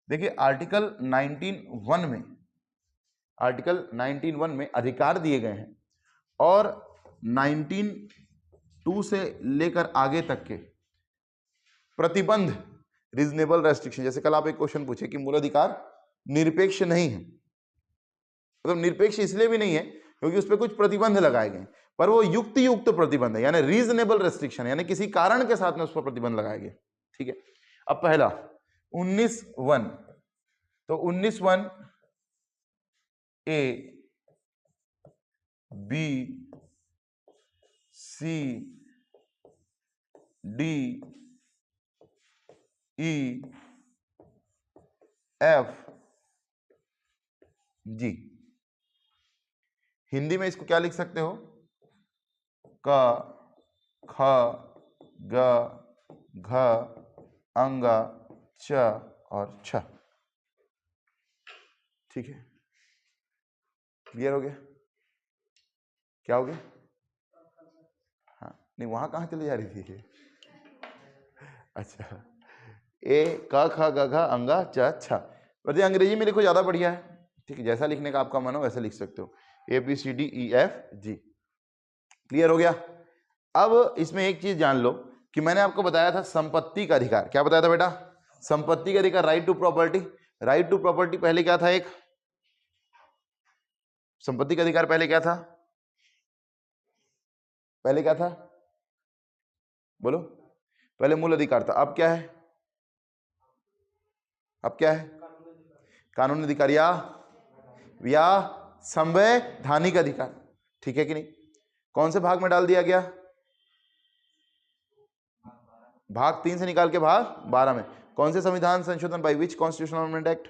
देखिए आर्टिकल 19(1) में, आर्टिकल 19(1) में अधिकार दिए गए हैं और 19(2) से लेकर आगे तक के प्रतिबंध, रीजनेबल रेस्ट्रिक्शन, जैसे कल आप एक क्वेश्चन पूछे कि मूल अधिकार निरपेक्ष नहीं है, मतलब निरपेक्ष इसलिए भी नहीं है क्योंकि उस पर कुछ प्रतिबंध लगाए गए, पर वो युक्त प्रतिबंध है, यानी रीजनेबल रेस्ट्रिक्शन, यानी किसी कारण के साथ में उस पर प्रतिबंध लगाए गए। ठीक है, अब पहला 19(1), तो 19(1) ए, B, C, D, E, F, जी। हिंदी में इसको क्या लिख सकते हो? क, ख, ग, घ, अंग, च और छ। ठीक है, क्लियर हो गया? क्या हो गया? हाँ, नहीं वहां कहाँ चली जा रही थी? अच्छा, ए, क, ख, ग, घ, अंग, च, छ। वैसे अंग्रेजी में लिखो, ज्यादा बढ़िया है। ठीक है, जैसा लिखने का आपका मन हो वैसे लिख सकते हो, A B C D E F G. Clear हो गया? अब इसमें एक चीज जान लो कि मैंने आपको बताया था संपत्ति का अधिकार। क्या बताया था बेटा? संपत्ति का अधिकार, right to property. Right to property पहले क्या था? एक संपत्ति का अधिकार पहले क्या था? पहले क्या था? बोलो। पहले मूल अधिकार था। अब क्या है? अब क्या है? कानूनी अधिकार या संवैधानिक अधिकार। ठीक है कि नहीं? कौन से भाग में डाल दिया गया? भाग 3 से निकाल के भाग 12 में। कौन से संविधान संशोधन? By which constitutional amendment act?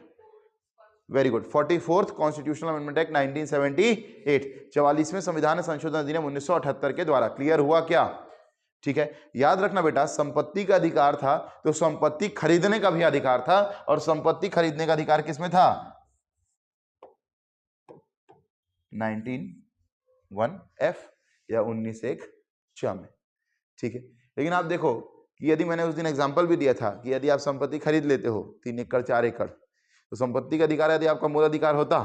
Very good, 44th constitutional amendment act 1978, 44वें संविधान संशोधन अधिनियम 1978 के द्वारा। क्लियर हुआ क्या? ठीक है, याद रखना बेटा, संपत्ति का अधिकार था तो संपत्ति खरीदने का भी अधिकार था, और संपत्ति खरीदने का अधिकार किसमें था? 19(1)(f) या 19(1)(च) में। ठीक है, लेकिन आप देखो कि यदि मैंने उस दिन एग्जांपल भी दिया था कि यदि आप संपत्ति खरीद लेते हो 3 एकड़ 4 एकड़, तो संपत्ति का अधिकार यदि आपका मूल अधिकार होता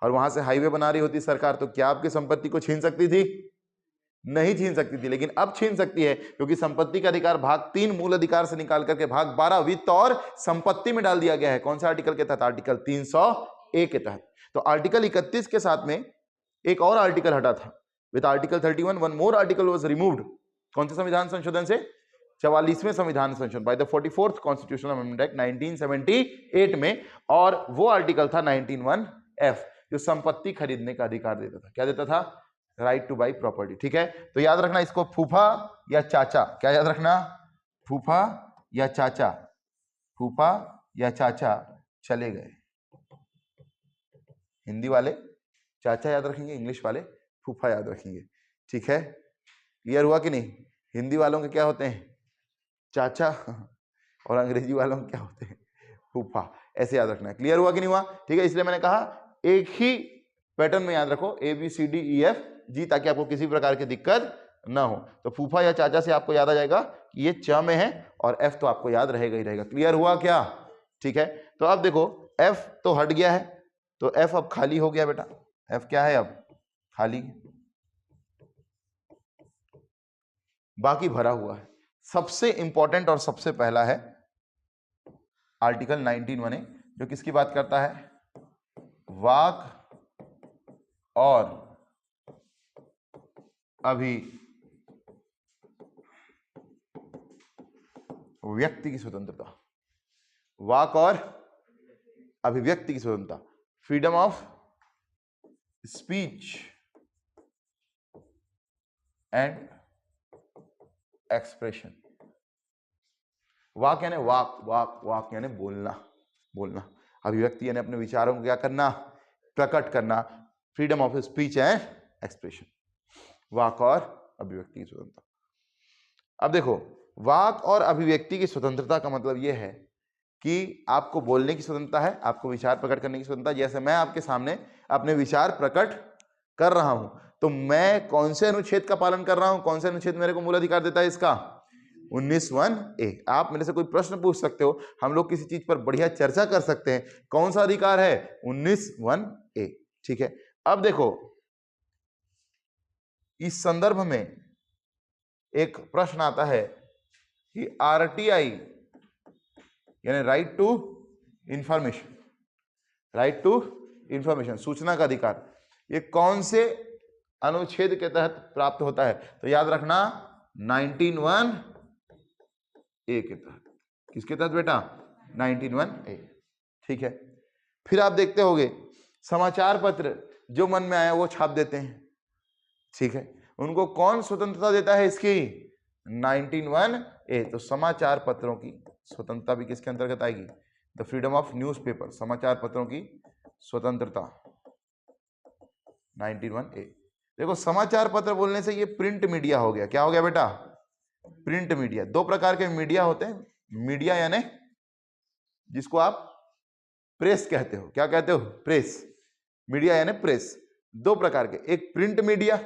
और वहां से हाईवे बना रही होती सरकार, तो क्या आपकी संपत्ति को छीन सकती थी? नहीं छीन सकती थी। लेकिन अब छीन सकती है, क्योंकि संपत्ति का अधिकार भाग 3 मूल अधिकार से निकाल करके भाग 12 वित्त और संपत्ति में डाल दिया गया है। कौन सा आर्टिकल के तहत? आर्टिकल 300A के तहत। तो आर्टिकल 31 के साथ में एक और आर्टिकल हटा था। With article 31 one more article was removed. कौन से संविधान संशोधन से? 44वें संविधान संशोधन by the 44th constitutional amendment act 1978 में, और वो आर्टिकल था 19(1)(f) जो संपत्ति खरीदने का अधिकार देता था। क्या देता था? Right two by property. ठीक है, तो याद रखना इसको फूफा या चाचा। क्या याद रखना? फूफा या चाचा। फूफा या चाचा चले गए। हिंदी वाले चाचा याद रखेंगे, इंग्लिश वाले फूफा याद रखेंगे। ठीक है, क्लियर हुआ कि नहीं? हिंदी वालों के क्या होते हैं? चाचा, और अंग्रेजी वालों के क्या होते हैं? फूफा। ऐसे याद रखना है। क्लियर हुआ कि नहीं हुआ? ठीक है, इसलिए मैंने कहा एक ही पैटर्न में याद रखो, ABCDEFG, ताकि आपको किसी प्रकार की दिक्कत ना हो। तो फूफा या चाचा से आपको याद आ जाएगा कि ये च में है, और F तो आपको याद रहेगा ही रहेगा। क्लियर हुआ क्या? ठीक है, तो अब देखो F तो हट गया है, तो F अब खाली हो गया बेटा। F क्या है? अब खाली, बाकी भरा हुआ है। सबसे इंपॉर्टेंट और सबसे पहला है आर्टिकल 19(1)(a), जो किसकी बात करता है? वाक और अभिव्यक्ति की स्वतंत्रता। वाक और अभिव्यक्ति की स्वतंत्रता, freedom of speech and expression. वाक यानी वाक यानी बोलना, अभिव्यक्ति यानी अपने विचारों को क्या करना? प्रकट करना। Freedom of speech and expression, वाक और अभिव्यक्ति की स्वतंत्रता। अब देखो, वाक और अभिव्यक्ति की स्वतंत्रता का मतलब यह है कि आपको बोलने की स्वतंत्रता है, आपको विचार प्रकट करने की स्वतंत्रता। जैसे मैं आपके सामने अपने विचार प्रकट कर रहा हूं, तो मैं कौन से अनुच्छेद का पालन कर रहा हूं? कौन से अनुच्छेद मेरे को मूल अधिकार देता है इसका? 19(1)(a). आप मेरे से कोई प्रश्न पूछ सकते हो, हम लोग किसी चीज पर बढ़िया चर्चा कर सकते हैं। कौन सा अधिकार है? 19(1)(a). ठीक है, अब देखो इस संदर्भ में एक प्रश्न आता है कि RTI यानी राइट टू इंफॉर्मेशन, सूचना का अधिकार, ये कौन से अनुच्छेद के तहत प्राप्त होता है? तो याद रखना 19(1)(a) के तहत। किसके तहत बेटा? 19(1)(a). ठीक है, फिर आप देखते होगे समाचार पत्र जो मन में आया वो छाप देते हैं। ठीक है, उनको कौन स्वतंत्रता देता है इसकी? 19(1)(a). तो समाचार पत्रों की स्वतंत्रता भी किसके अंतर्गत आएगी? द फ्रीडम ऑफ न्यूज़पेपर, समाचार पत्रों की स्वतंत्रता 19(1)(a). देखो समाचार पत्र बोलने से ये प्रिंट मीडिया हो गया। क्या हो गया बेटा? Print media. दो प्रकार के मीडिया होते हैं। मीडिया यानी जिसको आप प्रेस कहते हो। क्या कहते हो? प्रेस। मीडिया यानी प्रेस। दो प्रकार के, एक प्रिंट मीडिया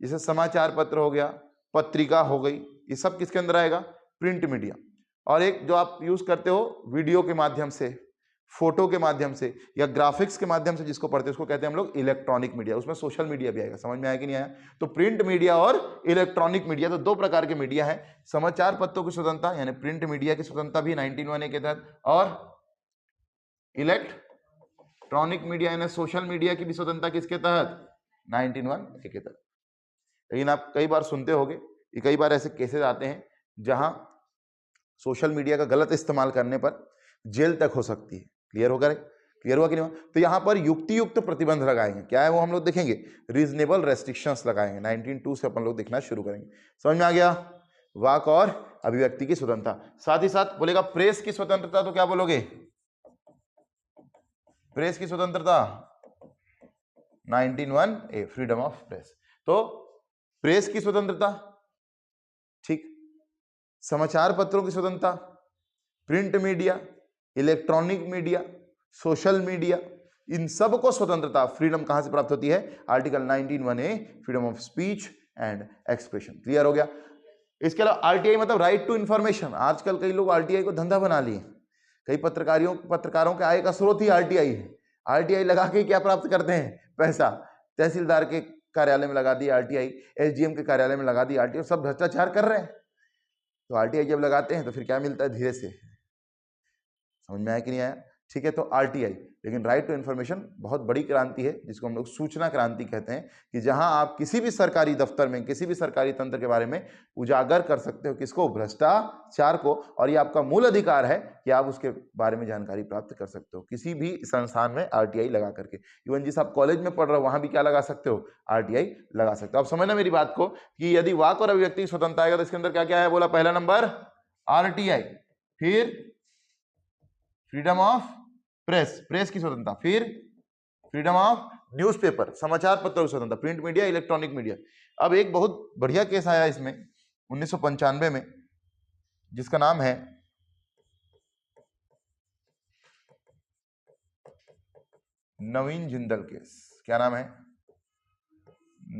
जैसे समाचार पत्र हो गया, पत्रिका हो गई, ये सब किसके अंदर आएगा? Print media. और एक जो आप यूज करते हो वीडियो के माध्यम से, फोटो के माध्यम से, या ग्राफिक्स के माध्यम से जिसको पढ़ते हैं, उसको कहते हैं हम लोग इलेक्ट्रॉनिक मीडिया। उसमें सोशल मीडिया भी आएगा। समझ में आया कि नहीं आया? तो प्रिंट मीडिया और इलेक्ट्रॉनिक मीडिया, तो दो प्रकार के मीडिया है। समाचार पत्रों की स्वतंत्रता यानी प्रिंट मीडिया की स्वतंत्रता भी 19(1)(a) के तहत, और इलेक्ट्रॉनिक मीडिया यानी सोशल मीडिया की भी स्वतंत्रता किसके तहत? 19(1)(a) के तहत। लेकिन आप कई बार सुनते होंगे कि कई बार ऐसे केसेस आते हैं जहां सोशल मीडिया का गलत इस्तेमाल करने पर जेल तक हो सकती है। क्लियर होगा? क्लियर हुआ कि नहीं? तो यहां पर युक्ति युक्त प्रतिबंध लगाएंगे। क्या है वो हम लोग देखेंगे, रीजनेबल रेस्ट्रिक्शंस लगाएंगे। 19(2) से अपन लोग देखना शुरू करेंगे। समझ में आ गया? वाक और अभिव्यक्ति की स्वतंत्रता। साथ ही साथ बोलेगा प्रेस की स्वतंत्रता, तो क्या बोलोगे? प्रेस की स्वतंत्रता 19(1)(a) फ्रीडम ऑफ प्रेस। तो प्रेस की स्वतंत्रता, ठीक, समाचार पत्रों की स्वतंत्रता, print media, electronic media, social media, इन सब को स्वतंत्रता, फ्रीडम कहां से प्राप्त होती है? Article 19(1)(a) freedom of speech and expression. Clear हो गया? इसके अलावा आरटीआई मतलब राइट टू इंफॉर्मेशन। आजकल कई लोग आरटीआई को धंधा बना लिए। कई पत्रकारों के आय का स्रोत ही आरटीआई है। आरटीआई लगा के क्या प्राप्त करते हैं? पैसा। तहसीलदार के कार्यालय में लगा दी आरटीआई, एसडीएम के कार्यालय में लगा दी आरटीआई, सब भ्रष्टाचार कर रहे हैं। तो आरटीआई जब लगाते हैं तो फिर क्या मिलता है? धीरे से। समझ में आया कि नहीं आया? ठीक है, तो आरटीआई। लेकिन राइट टू इन्फॉर्मेशन बहुत बड़ी क्रांति है, जिसको हम लोग सूचना क्रांति कहते हैं, कि जहां आप किसी भी सरकारी दफ्तर में, किसी भी सरकारी तंत्र के बारे में उजागर कर सकते हो, किसको? भ्रष्टाचार को। और ये आपका मूल अधिकार है कि आप उसके बारे में जानकारी प्राप्त कर सकते हो किसी भी संस्थान में आरटीआई लगा करके। इवन जिस आप कॉलेज में पढ़ रहे हो वहां भी क्या लगा सकते हो? आरटीआई लगा सकते हो। आप समझना मेरी बात को कि यदि वाक और अभिव्यक्ति की स्वतंत्रता आएगा तो इसके अंदर क्या क्या है? बोला पहला नंबर आरटीआई, फिर फ्रीडम ऑफ प्रेस, प्रेस की स्वतंत्रता, फिर फ्रीडम ऑफ न्यूज़पेपर, समाचार पत्रों की स्वतंत्रता, प्रिंट मीडिया, इलेक्ट्रॉनिक मीडिया। अब एक बहुत बढ़िया केस आया इसमें 1995 में, जिसका नाम है नवीन जिंदल केस। क्या नाम है?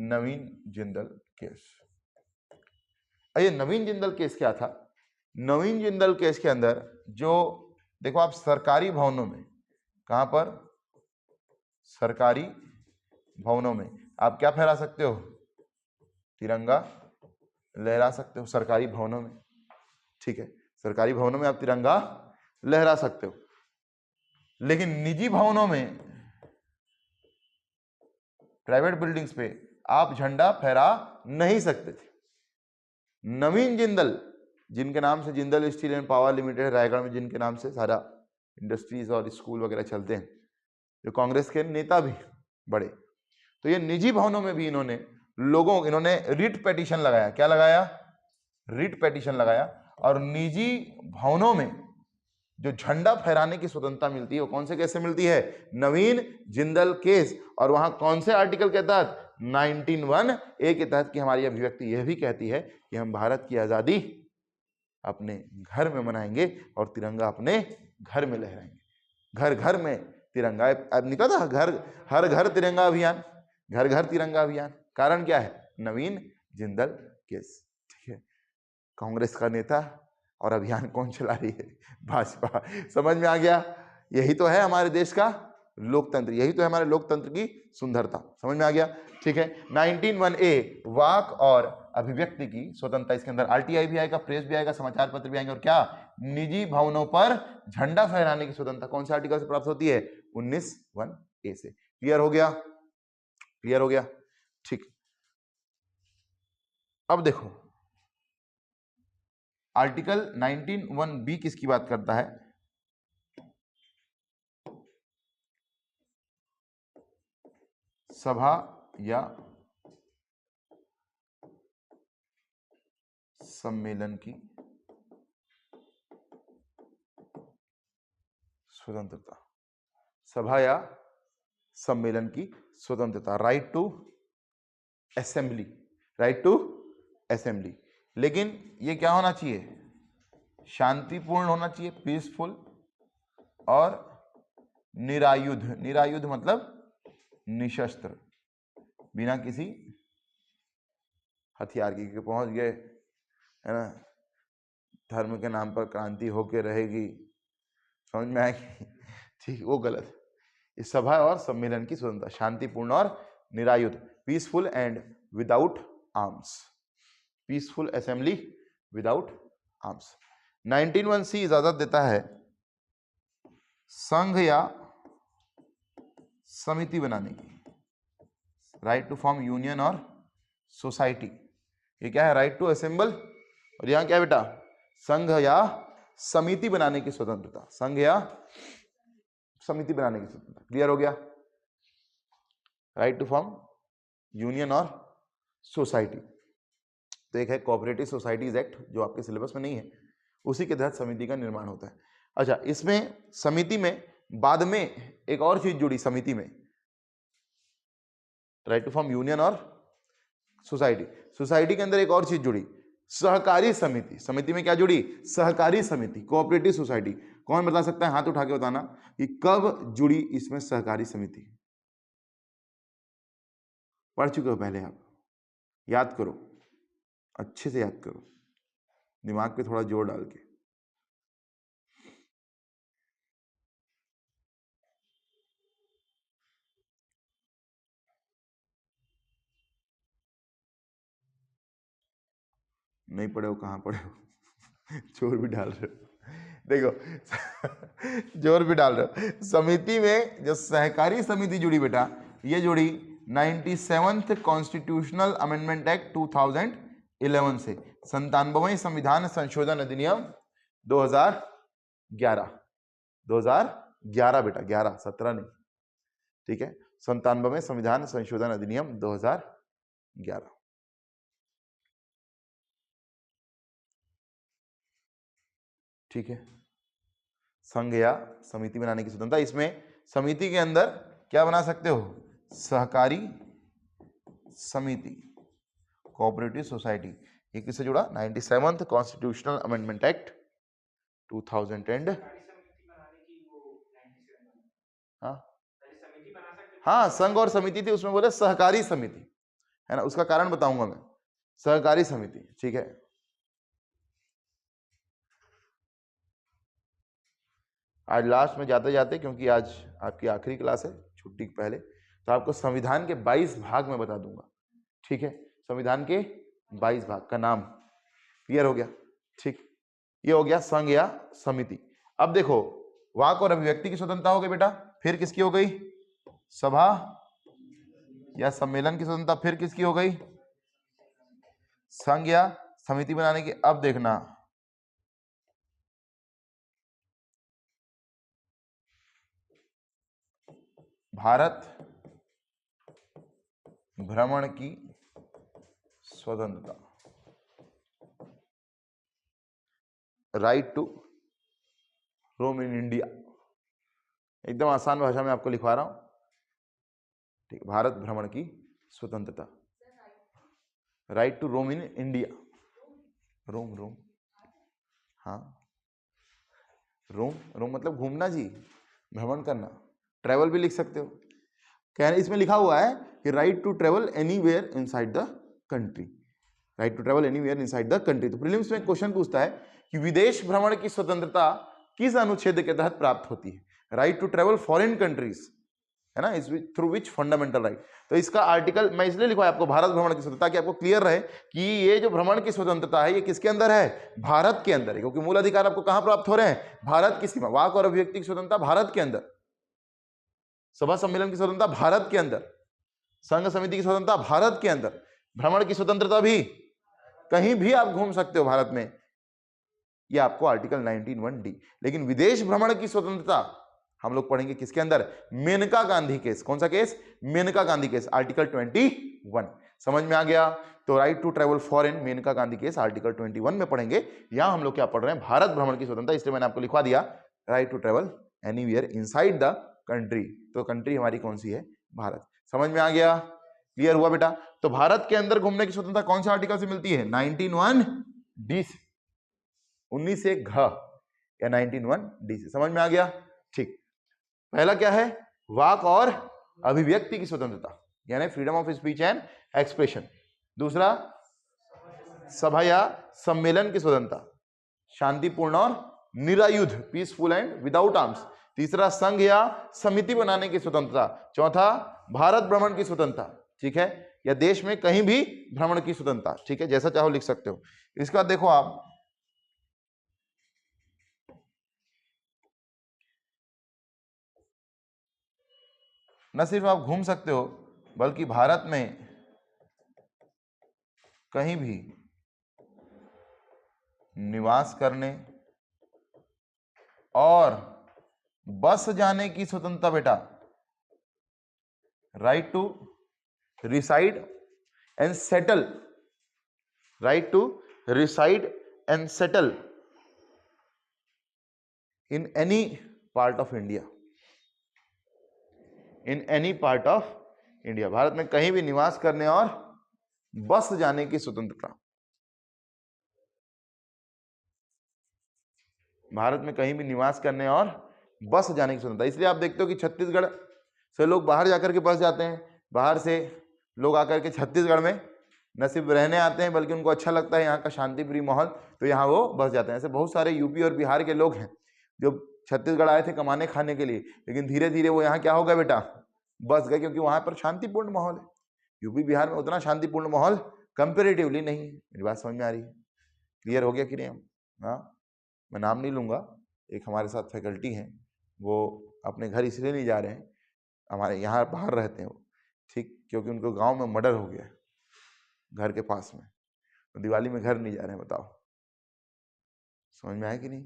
नवीन जिंदल केस। ये नवीन जिंदल केस क्या था? नवीन जिंदल केस के अंदर जो देखो, आप सरकारी भवनों में, कहां पर? सरकारी भवनों में आप क्या फहरा सकते हो? तिरंगा लहरा सकते हो सरकारी भवनों में। ठीक है, सरकारी भवनों में आप तिरंगा लहरा सकते हो, लेकिन निजी भवनों में, प्राइवेट बिल्डिंग्स पे आप झंडा फहरा नहीं सकते थे। नवीन जिंदल, जिनके नाम से Jindal steel and power limited Raigarh में, जिनके नाम से सारा इंडस्ट्रीज और स्कूल वगैरह चलते हैं, जो कांग्रेस के नेता भी बड़े, तो ये निजी भवनों में भी इन्होंने रिट पेटिशन लगाया। क्या लगाया? रिट पेटिशन लगाया। और निजी भवनों में जो झंडा फहराने की स्वतंत्रता मिलती है वो कौन से केस से मिलती है? नवीन जिंदल केस। और वहां कौन से आर्टिकल के तहत? 19(1)(a) के तहत, कि हमारी अभिव्यक्ति यह भी कहती है कि हम भारत की आजादी अपने घर में मनाएंगे और तिरंगा अपने घर में लहराएंगे। घर घर में तिरंगा। अब निकला था हर घर तिरंगा अभियान, घर घर तिरंगा अभियान। कारण क्या है? नवीन जिंदल केस। ठीक है, कांग्रेस का नेता और अभियान कौन चला रही है? भाजपा। समझ में आ गया? यही तो है हमारे देश का लोकतंत्र, यही तो है हमारे लोकतंत्र की सुंदरता। समझ में आ गया? ठीक है, 19(1)(a) वाक और अभिव्यक्ति की स्वतंत्रता। इसके अंदर आरटीआई भी आएगा, प्रेस भी आएगा, समाचार पत्र भी आएंगे, और क्या? निजी भवनों पर झंडा फहराने की स्वतंत्रता कौन से आर्टिकल से प्राप्त होती है? 19(1)(a) से। क्लियर हो गया? क्लियर हो गया? ठीक। अब देखो, आर्टिकल 19(1)(b) किसकी बात करता है? सभा या सम्मेलन की स्वतंत्रता। सभा या सम्मेलन की स्वतंत्रता, right to assembly, right to assembly. लेकिन ये क्या होना चाहिए? शांतिपूर्ण होना चाहिए, पीसफुल और निरायुध। निरायुध मतलब निशस्त्र, बिना किसी हथियार की। पहुंच गए है ना, धर्म के नाम पर क्रांति होके रहेगी, समझ में आएगी? ठीक, वो गलत। इस सभा और सम्मेलन की स्वतंत्रता शांतिपूर्ण और निरायुध, peaceful and without arms, peaceful assembly without arms. 19(1)(c) इजाजत देता है संघ या समिति बनाने की, राइट टू फॉर्म यूनियन और सोसाइटी। ये क्या है? Right to assemble. और यहां क्या है बेटा? संघ या समिति बनाने की स्वतंत्रता, संघ या समिति बनाने की स्वतंत्रता। क्लियर हो गया? राइट टू फॉर्म यूनियन और सोसाइटी। तो एक है कोऑपरेटिव सोसाइटीज एक्ट जो आपके सिलेबस में नहीं है, उसी के तहत समिति का निर्माण होता है। अच्छा, इसमें समिति में बाद में एक और चीज जुड़ी समिति में, राइट टू फॉर्म यूनियन और सोसाइटी। सोसाइटी के अंदर एक और चीज जुड़ी, सहकारी समिति। समिति में क्या जुड़ी? सहकारी समिति, कोऑपरेटिव सोसाइटी। कौन बता सकता है? हाथ उठा के बताना कि कब जुड़ी इसमें सहकारी समिति। पढ़ चुके हो पहले आप? याद करो, अच्छे से याद करो, दिमाग पे थोड़ा जोर डाल के। नहीं पढ़े हो? कहाँ पढ़े हो? जोर भी डाल रहे हो, देखो जोर भी डाल रहे हो। समिति में जो सहकारी समिति जुड़ी बेटा, ये जुड़ी 97th कॉन्स्टिट्यूशनल अमेंडमेंट एक्ट 2011 से, 97वें संविधान संशोधन अधिनियम 2011। 2011 बेटा, 11, 17 नहीं, ठीक है। 97वें संविधान संशोधन अधिनियम 2011। ठीक है। संघ या समिति बनाने की स्वतंत्रता। इसमें समिति के अंदर क्या बना सकते हो? सहकारी समिति, कोऑपरेटिव सोसाइटी। ये किससे जुड़ा? 97th constitutional amendment act 2000। हाँ, संघ और समिति थी, उसमें बोले सहकारी समिति, है ना। उसका कारण बताऊंगा मैं, सहकारी समिति। ठीक है। आज लास्ट में जाते जाते, क्योंकि आज आपकी आखिरी क्लास है छुट्टी के पहले, तो आपको संविधान के 22 भाग में बता दूंगा। ठीक है, संविधान के 22 भाग का नाम क्लियर हो गया? ठीक, ये हो गया संघ या समिति। अब देखो, वाक और अभिव्यक्ति की स्वतंत्रता हो गई बेटा, फिर किसकी हो गई? सभा या सम्मेलन की स्वतंत्रता, फिर किसकी हो गई? संघ या समिति बनाने की। अब देखना, भारत भ्रमण की स्वतंत्रता, right to roam in India. एकदम आसान भाषा में आपको लिखवा रहा हूं, ठीक। भारत भ्रमण की स्वतंत्रता, right to roam in India. Roam, roam, हाँ, रोम, रोम मतलब घूमना जी, भ्रमण करना, ट्रेवल भी लिख सकते हो। कहने इसमें लिखा हुआ है कि right to travel anywhere inside the country, right to travel anywhere inside the country. तो प्रीलिम्स में क्वेश्चन पूछता है कि विदेश भ्रमण की स्वतंत्रता किस अनुच्छेद के तहत प्राप्त होती है? Right to travel foreign countries, है ना, इस थ्रू विच फंडामेंटल राइट। तो इसका आर्टिकल मैं इसलिए लिखवाया आपको भारत भ्रमण की स्वतंत्रता, कि आपको क्लियर रहे कि ये जो भ्रमण की स्वतंत्रता है ये किसके अंदर है? भारत के अंदर है, क्योंकि मूल अधिकार आपको कहां प्राप्त हो रहे हैं? भारत की सीमा। वाक और अभिव्यक्ति की स्वतंत्रता भारत के अंदर, सभा सम्मेलन की स्वतंत्रता भारत के अंदर, संघ समिति की स्वतंत्रता भारत के अंदर, भ्रमण की स्वतंत्रता भी कहीं भी आप घूम सकते हो भारत में, ये आपको आर्टिकल 19(1)(d। लेकिन विदेश भ्रमण की स्वतंत्रता हम लोग पढ़ेंगे किसके अंदर? मेनका गांधी केस। कौन सा case? Maneka Gandhi case, article 21। समझ में आ गया? तो right to travel foreign, Maneka Gandhi case article 21 में पढ़ेंगे। यहां हम लोग क्या पढ़ रहे हैं? भारत भ्रमण की स्वतंत्रता, इसलिए मैंने आपको लिखवा दिया right to travel anywhere inside the country. तो कंट्री हमारी कौन सी है? भारत। समझ में आ गया? क्लियर हुआ बेटा? तो भारत के अंदर घूमने की स्वतंत्रता कौन से आर्टिकल से मिलती है? 19(1)(d से, 19 एक घ या 19(1)(d से। समझ में आ गया? ठीक। पहला क्या है? वाक और अभिव्यक्ति की स्वतंत्रता, यानी freedom of speech and expression. दूसरा, सभा या सम्मेलन की स्वतंत्रता, शांतिपूर्ण और निरायुध, पीसफुल एंड विदाउट आर्म्स। तीसरा, संघ या समिति बनाने की स्वतंत्रता। चौथा, भारत भ्रमण की स्वतंत्रता, ठीक है, या देश में कहीं भी भ्रमण की स्वतंत्रता, ठीक है, जैसा चाहो लिख सकते हो। इसका देखो आप, न सिर्फ आप घूम सकते हो बल्कि भारत में कहीं भी निवास करने और बस जाने की स्वतंत्रता बेटा, right to reside and settle, right to reside and settle in any part of India, in any part of India. भारत में कहीं भी निवास करने और बस जाने की स्वतंत्रता, भारत में कहीं भी निवास करने और बस जाने की स्वतंत्रता। इसलिए आप देखते हो कि छत्तीसगढ़ से लोग बाहर जाकर के बस जाते हैं, बाहर से लोग आकर के छत्तीसगढ़ में न सिर्फ रहने आते हैं बल्कि उनको अच्छा लगता है यहाँ का शांतिप्रिय माहौल, तो यहाँ वो बस जाते हैं। ऐसे बहुत सारे यूपी और बिहार के लोग हैं जो छत्तीसगढ़ आए थे कमाने खाने के लिए, लेकिन धीरे धीरे वो यहाँ क्या हो गए बेटा, बस गए, क्योंकि वहाँ पर शांतिपूर्ण माहौल है। यूपी बिहार में उतना शांतिपूर्ण माहौल कंपेरेटिवली नहीं है। मेरी बात समझ में आ रही है? क्लियर हो गया कि नहीं? हाँ, मैं नाम नहीं लूँगा, एक हमारे साथ फैकल्टी हैं, वो अपने घर इसलिए नहीं जा रहे हैं, हमारे यहाँ बाहर रहते हैं वो, ठीक, क्योंकि उनको गांव में मर्डर हो गया घर के पास में, तो दिवाली में घर नहीं जा रहे हैं। बताओ, समझ में आया कि नहीं?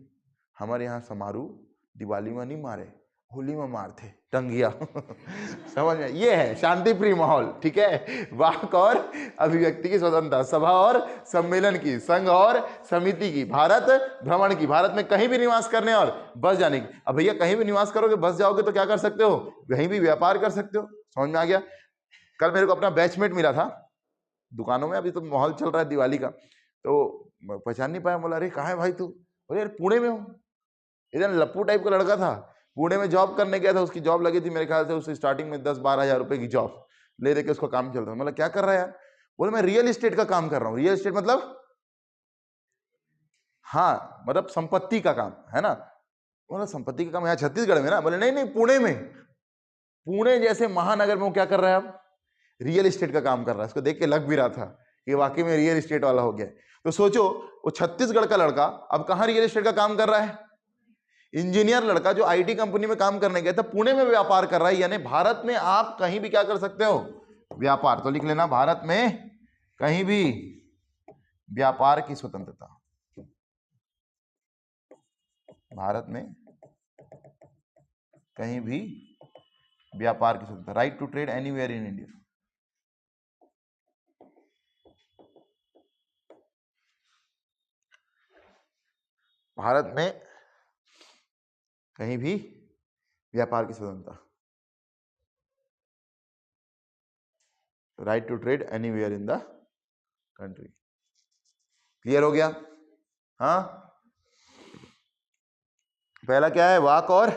हमारे यहाँ समारोह दिवाली में नहीं मारे, होली में मारते टंगिया समझ में? ये है शांतिप्रिय माहौल, ठीक है। वाक और अभिव्यक्ति की स्वतंत्रता, सभा और सम्मेलन की, संघ और समिति की, भारत भ्रमण की, भारत में कहीं भी निवास करने और बस जाने की। अब भैया कहीं भी निवास करोगे, बस जाओगे तो क्या कर सकते हो? कहीं भी व्यापार कर सकते हो। समझ में आ गया? कल मेरे को अपना बैचमेट मिला था दुकानों में, अभी तो माहौल चल रहा है दिवाली का, तो पहचान नहीं पाया। बोला अरे कहाँ है भाई तू? बोले यार पुणे में हूँ। इधर लप्पू टाइप का लड़का था, पुणे में जॉब करने गया था, उसकी जॉब लगी थी मेरे ख्याल से उस स्टार्टिंग में 10-12 हज़ार रुपए की जॉब ले दे के उसका काम चल रहा है। मतलब क्या कर रहा है यार? बोले मैं रियल एस्टेट का काम कर रहा हूँ। रियल एस्टेट मतलब? हाँ, मतलब संपत्ति का काम है ना। बोला संपत्ति का काम यहाँ छत्तीसगढ़ में ना? बोले नहीं नहीं, पुणे में, पुणे जैसे महानगर में वो क्या कर रहा है अब? रियल एस्टेट का काम कर रहा है। उसको देख के लग भी रहा था कि वाकई में रियल एस्टेट वाला हो गया। तो सोचो, वो छत्तीसगढ़ का लड़का अब कहाँ रियल एस्टेट का काम कर रहा है? इंजीनियर लड़का जो आईटी कंपनी में काम करने गया था, पुणे में व्यापार कर रहा है। यानी भारत में आप कहीं भी क्या कर सकते हो? व्यापार। तो लिख लेना, भारत में कहीं भी व्यापार की स्वतंत्रता, भारत में कहीं भी व्यापार की स्वतंत्रता, right to trade anywhere in India. भारत में कहीं भी व्यापार की स्वतंत्रता, right to trade anywhere in the country. Clear हो गया? हाँ, पहला क्या है? वाक और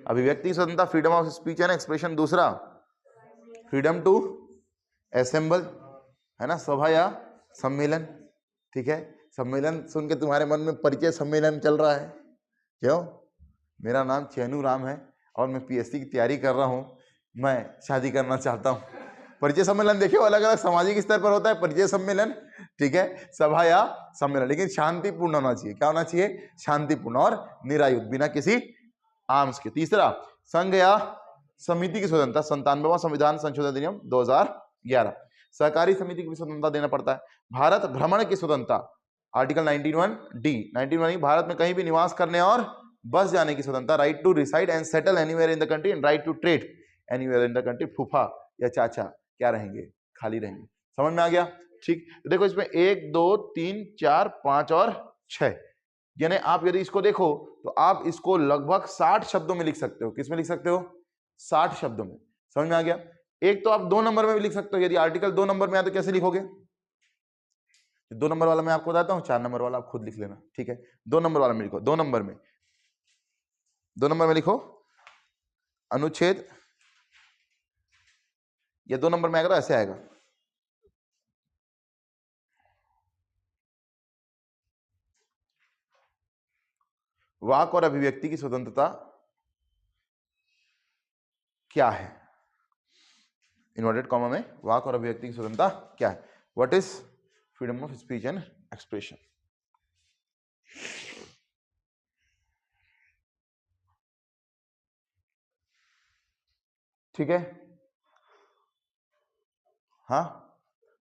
अभिव्यक्ति स्वतंत्रता, freedom of speech and expression. दूसरा फ्रीडम टू असेंबल, है ना, सभा या सम्मेलन। ठीक है, सम्मेलन सुन के तुम्हारे मन में परिचय सम्मेलन चल रहा है, क्यों? मेरा नाम चैनू राम है और मैं पीएससी की तैयारी कर रहा हूँ, मैं शादी करना चाहता हूँ। परिचय सम्मेलन देखिए, अलग अलग सामाजिक स्तर पर होता है परिचय सम्मेलन, ठीक है, सभा या सम्मेलन, लेकिन शांतिपूर्ण होना चाहिए। क्या होना चाहिए? शांतिपूर्ण और निरायुध, बिना किसी आर्म्स के। तीसरा, संघ या समिति की स्वतंत्रता, 97वां संविधान संशोधन अधिनियम 2011, सहकारी समिति की भी स्वतंत्रता देना पड़ता है। भारत भ्रमण की स्वतंत्रता, आर्टिकल 91D, 91 भारत में कहीं भी निवास करने और बस जाने की स्वतंत्रता, right to reside and settle anywhere in the country and right to trade anywhere in the country. फूफा या चाचा क्या रहेंगे? खाली रहेंगे। समझ में आ गया? ठीक, तो देखो इसमें 1 2 3 4 5 और 6, यानी आप यदि इसको देखो तो आप इसको लगभग 60 शब्दों में लिख सकते हो। किस में लिख सकते हो? 60 शब्दों में। समझ में आ गया? एक तो आप 2 नंबर में भी लिख सकते हो। यदि आर्टिकल 2 नंबर में आए तो कैसे लिखोगे? 2 नंबर वाला मैं आपको बताता हूं, 4 नंबर वाला आप खुद लिख लेना, ठीक है। 2 नंबर वाला में लिखो, 2 नंबर में, 2 नंबर में लिखो अनुच्छेद, ये 2 नंबर में आएगा तो ऐसे आएगा, वाक और अभिव्यक्ति की स्वतंत्रता क्या है? इन्वर्टेड कॉमा में, वाक और अभिव्यक्ति की स्वतंत्रता क्या है? What is freedom of speech and expression. ठीक है, हाँ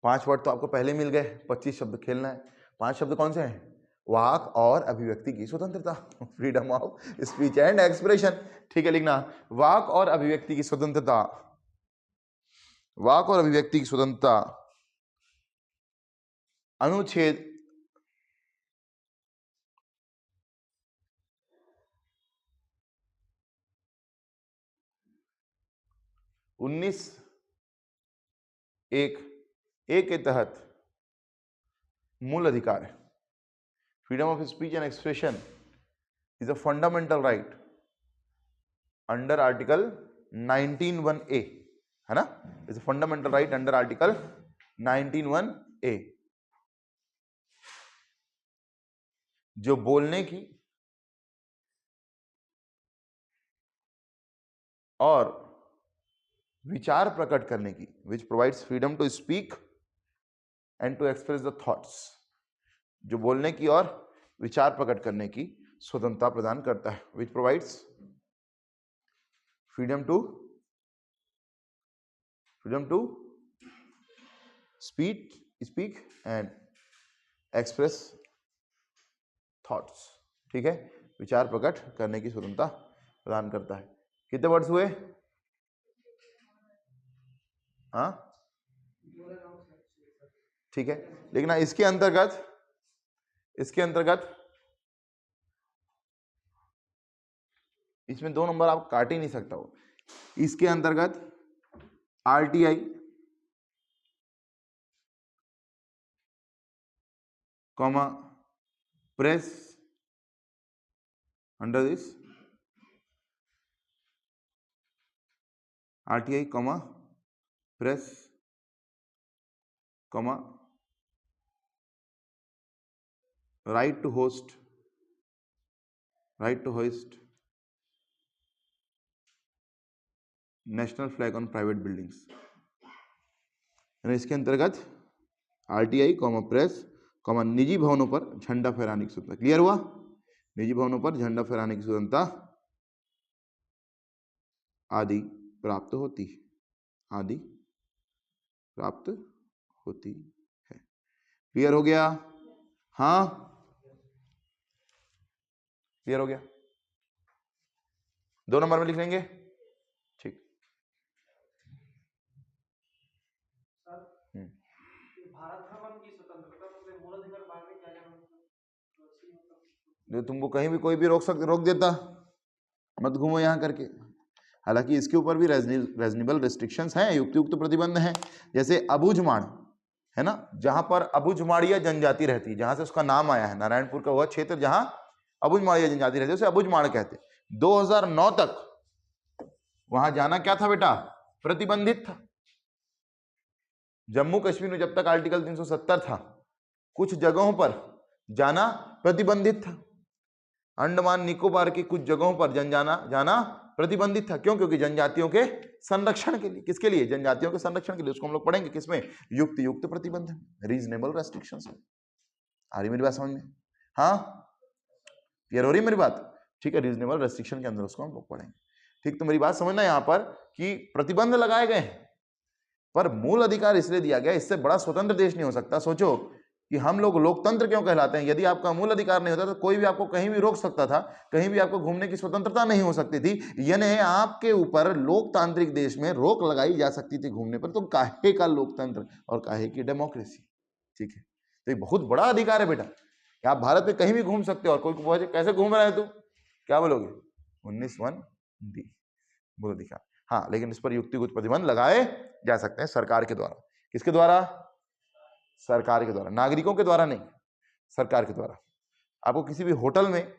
5 वर्ड तो आपको पहले मिल गए, 25 शब्द खेलना है। 5 शब्द कौन से हैं? वाक और अभिव्यक्ति की स्वतंत्रता, freedom of speech and expression. ठीक है, लिखना वाक और अभिव्यक्ति की स्वतंत्रता, वाक और अभिव्यक्ति की स्वतंत्रता अनुच्छेद 19(1) के तहत मूल अधिकार है। Freedom of speech and expression is a fundamental right under article 19(1)(a), है ना, is a fundamental right under article 19(1)(a। जो बोलने की और विचार प्रकट करने की, which provides freedom to speak and to express the thoughts, जो बोलने की और विचार प्रकट करने की स्वतंत्रता प्रदान करता है, which provides freedom to speak and express thoughts. ठीक है, विचार प्रकट करने की स्वतंत्रता प्रदान करता है। कितने वर्ड्स हुए? हाँ ठीक है, लेकिन इसके अंतर्गत इसमें 2 नंबर आप काट ही नहीं सकता हो। इसके अंतर्गत RTI, comma press under this, RTI comma press comma right to host national flag on private buildings. इसके अंतर्गत RTI कॉमा प्रेस कॉमा निजी भवनों पर झंडा फहराने की स्वतंत्रता। क्लियर हुआ? निजी भवनों पर झंडा फहराने की स्वतंत्रता आदि प्राप्त होती है, क्लियर हो गया? हाँ क्लियर हो गया? 2 नंबर में लिख लेंगे। ठीक, भारत भ्रमण की स्वतंत्रता से मूल अधिकार मांगने क्या जाना, जो तुमको कहीं भी कोई भी रोक देता, मत घूमो यहाँ करके। हालांकि इसके ऊपर भी रीजनेबल रिस्ट्रिक्शंस हैं, युक्त प्रतिबंध हैं। जैसे अबुझमाड़ है ना, जहां पर अबुझमाड़िया जनजाति रहती है, जहां से उसका नाम आया है, नारायणपुर का वह क्षेत्र जहां अबुझमाड़िया जनजाति रहती है उसे अबुझमाड़ कहते हैं। 2009 तक वहां जाना क्या था बेटा? प्रतिबंधित था। जम्मू कश्मीर में जब तक आर्टिकल 370 था, कुछ जगहों पर जाना प्रतिबंधित था। अंडमान निकोबार की कुछ जगहों पर जाना प्रतिबंधित था। क्यों? क्योंकि जनजातियों के संरक्षण के लिए। किसके लिए? जनजातियों के संरक्षण के लिए। उसको हम लोग पढ़ेंगे किसमें? युक्त प्रतिबंध, रीजनेबल रेस्ट्रिक्शंस में। आ रही मेरी बात समझ में? हाँ क्लियर हो रही मेरी बात? ठीक है, रीजनेबल रेस्ट्रिक्शन के अंदर उसको हम लोग पढ़ेंगे। ठीक, तो मेरी बात समझना यहाँ पर कि प्रतिबंध लगाए गए हैं, पर मूल अधिकार इसलिए दिया गया, इससे बड़ा स्वतंत्र देश नहीं हो सकता। सोचो कि हम लोग लोकतंत्र क्यों कहलाते हैं। यदि आपका मूल अधिकार नहीं होता तो कोई भी आपको कहीं भी रोक सकता था, कहीं भी आपको घूमने की स्वतंत्रता नहीं हो सकती थी। यानी आपके ऊपर लोकतांत्रिक देश में रोक लगाई जा सकती थी घूमने पर। तो काहे का लोकतंत्र और काहे की डेमोक्रेसी? ठीक है, तो ये बहुत बड़ा अधिकार है बेटा। आप भारत में कहीं भी घूम सकते हो। और कोई पूछे कैसे घूम रहा है तू, क्या बोलोगे? 19(1)(d) मूल अधिकार। हाँ, लेकिन इस पर युक्तिगत प्रतिबंध लगाए जा सकते हैं सरकार के द्वारा। किसके द्वारा? सरकार के द्वारा, नागरिकों के द्वारा नहीं, सरकार के द्वारा। आपको किसी भी होटल में,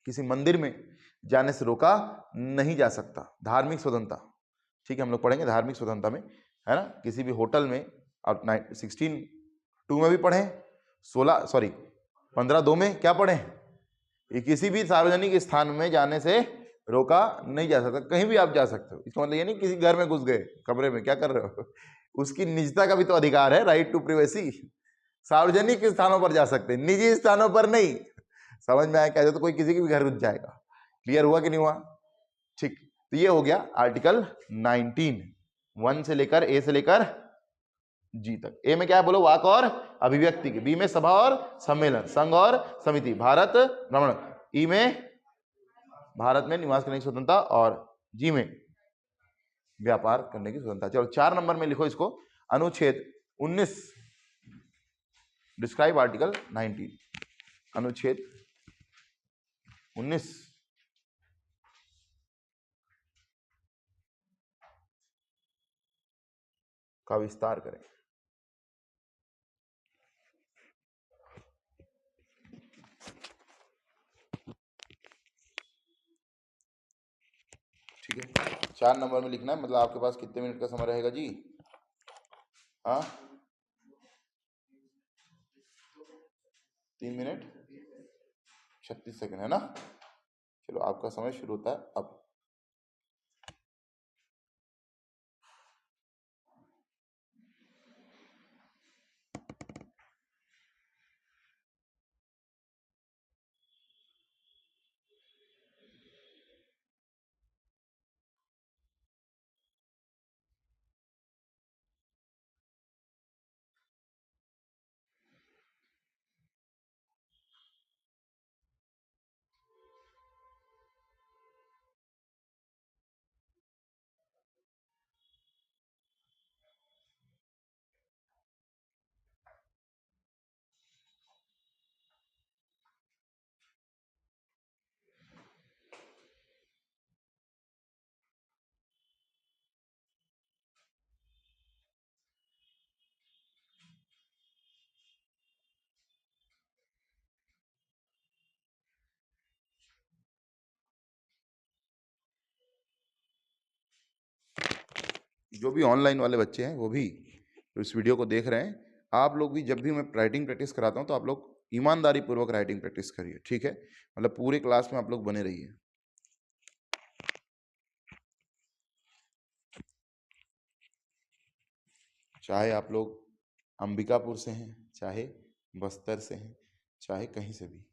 किसी मंदिर में जाने से रोका नहीं जा सकता। धार्मिक स्वतंत्रता, ठीक है, हम लोग पढ़ेंगे धार्मिक स्वतंत्रता में, है ना। किसी भी होटल में, आप 16(2) में भी पढ़े, 15(2) में क्या पढ़े? किसी भी सार्वजनिक स्थान में जाने से रोका नहीं जा सकता। कहीं भी आप जा सकते हो। इसका मतलब ये नहीं किसी घर में घुस गए, कमरे में क्या कर रहे हो, उसकी निजता का भी तो अधिकार है, राइट टू प्रिवेसी। सार्वजनिक स्थानों पर जा सकते हैं, निजी स्थानों पर नहीं। समझ में आया? कहते तो कोई किसी के भी घर घुस जाएगा। क्लियर हुआ कि नहीं हुआ? ठीक, तो ये हो गया आर्टिकल 19, 1 से लेकर ए से लेकर जी तक। ए में क्या है बोलो, वाक और अभिव्यक्ति के। बी में सभा और सम्मेलन, संघ और समिति, भारत भ्रमण। ई में भारत में निवास करने की स्वतंत्रता, और जी में व्यापार करने की स्वतंत्रता। चलो 4 नंबर में लिखो इसको, अनुच्छेद 19, डिस्क्राइब आर्टिकल 19। अनुच्छेद 19 का विस्तार करें। ठीक है, 4 नंबर में लिखना है। मतलब आपके पास कितने मिनट का समय रहेगा जी? हाँ, 3 मिनट 36 सेकंड है ना। चलो आपका समय शुरू होता है अब। जो भी ऑनलाइन वाले बच्चे हैं वो भी तो इस वीडियो को देख रहे हैं, आप लोग भी जब भी मैं राइटिंग प्रैक्टिस कराता हूं तो आप लोग ईमानदारी पूर्वक राइटिंग प्रैक्टिस करिए, ठीक है। मतलब पूरे क्लास में आप लोग बने रहिए। चाहे आप लोग अंबिकापुर से हैं, चाहे बस्तर से हैं, चाहे कहीं से भी।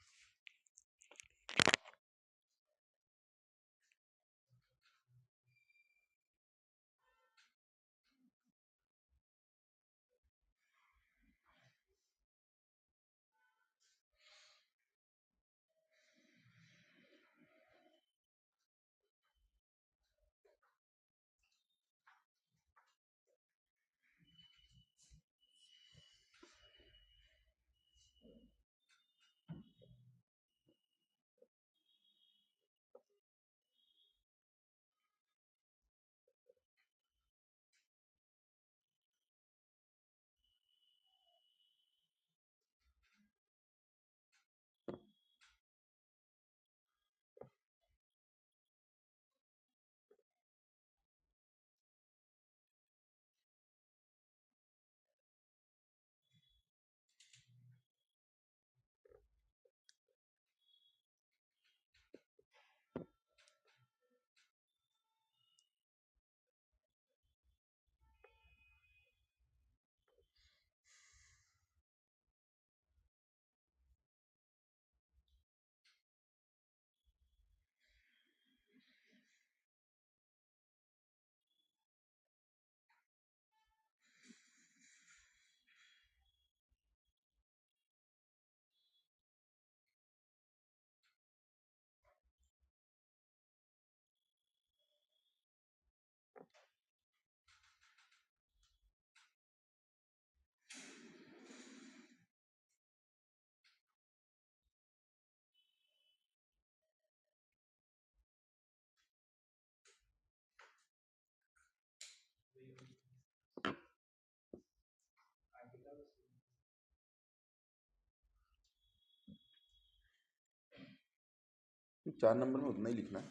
तो 4 नंबर में उतना ही लिखना है।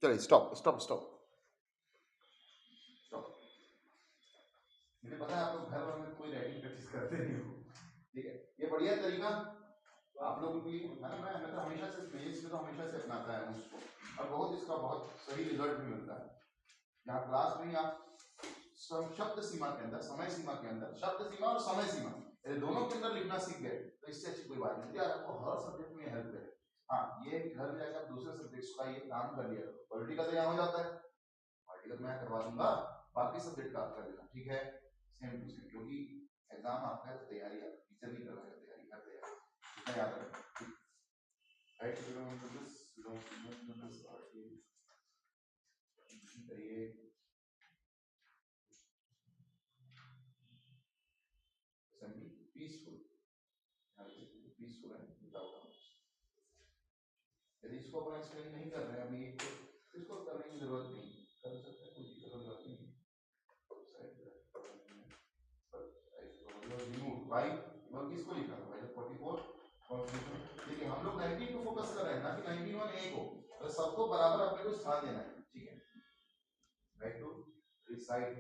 चलिए स्टॉप स्टॉप स्टॉप स्टॉप। मुझे पता है आप लोग घर में कोई राइटिंग प्रैक्टिस करते नहीं हो, ठीक है। ये बढ़िया तरीका आप लोगों के लिए मैं तो हमेशा से मेंस में तो हमेशा से अपनाता है उसको, और बहुत इसका बहुत सही रिजल्ट भी मिलता है। यहाँ क्लास में ही आप शब्द सीमा के अंदर, समय सीमा के अंदर, शब्द सीमा और समय सीमा ये दोनों के अंदर लिखना सीख गए तो इससे अच्छी कोई बात नहीं यार, आपको हर सब्जेक्ट में हेल्प करे। हाँ ये है कि घर में जाकर आप दूसरे सब्जेक्ट्स का ये काम कर लिया करो, पॉलिटिकल तो यहाँ हो जाता है, पॉलिटिकल मैं करवा दूंगा, बाकी सब्जेक्ट का आप कर लेना, ठीक है, सेम टू सेम, क्योंकि एग्जाम आपका है तो तैयारी आप टीचर नहीं कर रहा है, तैयारी हर तैयारी इतना याद रखना, राइट। करिए पीसफुल, पीसफुल है विदाउट, यदि इसको अपन एक्सप्लेन नहीं कर रहे हैं अभी तो इसको करने की जरूरत नहीं, कर सकते हैं, कोई जरूरत नहीं। भाई किसको लिखा था भाई 44 कॉन्स्टिट्यूशन, देखिए हम लोग 19 को फोकस कर रहे हैं ना कि 91 ए को, तो सबको बराबर अपने को स्थान देना है, ठीक है, right to reside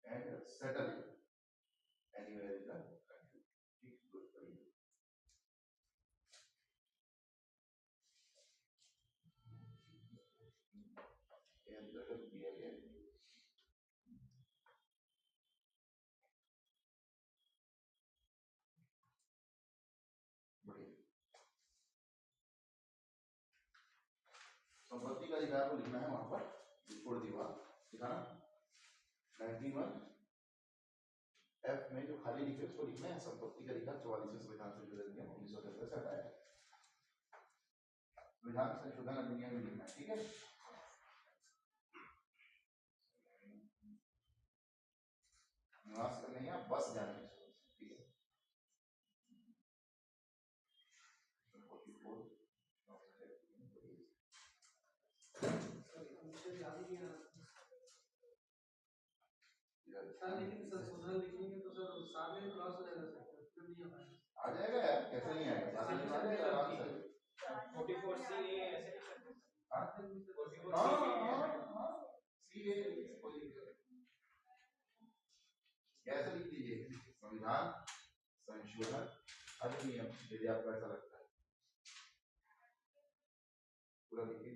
and settle anywhere in the country, ठीक, good for you। and settle दिया गया है, बढ़िया। संपत्ति का अधिकार को लिखना है वहां पर, छोड़ दीवार दिखाना 91 एफ में जो खाली लिखे उसको लिखना है, संपत्ति का अधिकार 44वें संविधान संशोधन अधिनियम 1977 से हटाया है, संविधान संशोधन अधिनियम में लिखना है, ठीक है। निवास करने या बस जाने में, ठीक है। लेकिन संशोधन लिखेंगे तो सर सामने क्रॉस हो जाएगा सर, फिर नहीं आ जाएगा यार, कैसे नहीं आएगा, आराम से 44 सी ए ऐसे हां 44 सी ए कोई कैसे लिख लीजिए, संविधान संशोधन अधिनियम, यदि आपको ऐसा लगता है पूरा लिखिए।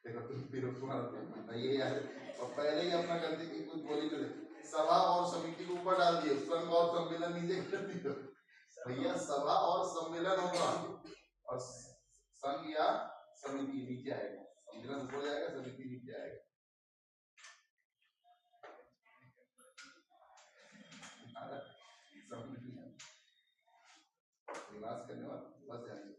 देखो तुम फिर तुम्हारा ये यार, और पहले ही अपना गलती की कुछ बोली तो सभा और समिति को ऊपर डाल दिए, संघ और सम्मेलन नीचे कर दिए, भैया सभा और सम्मेलन होगा और संघ या समिति नीचे आएगा, सम्मेलन ऊपर जाएगा, समिति नीचे आएगा। निवास करने वाला बस जाने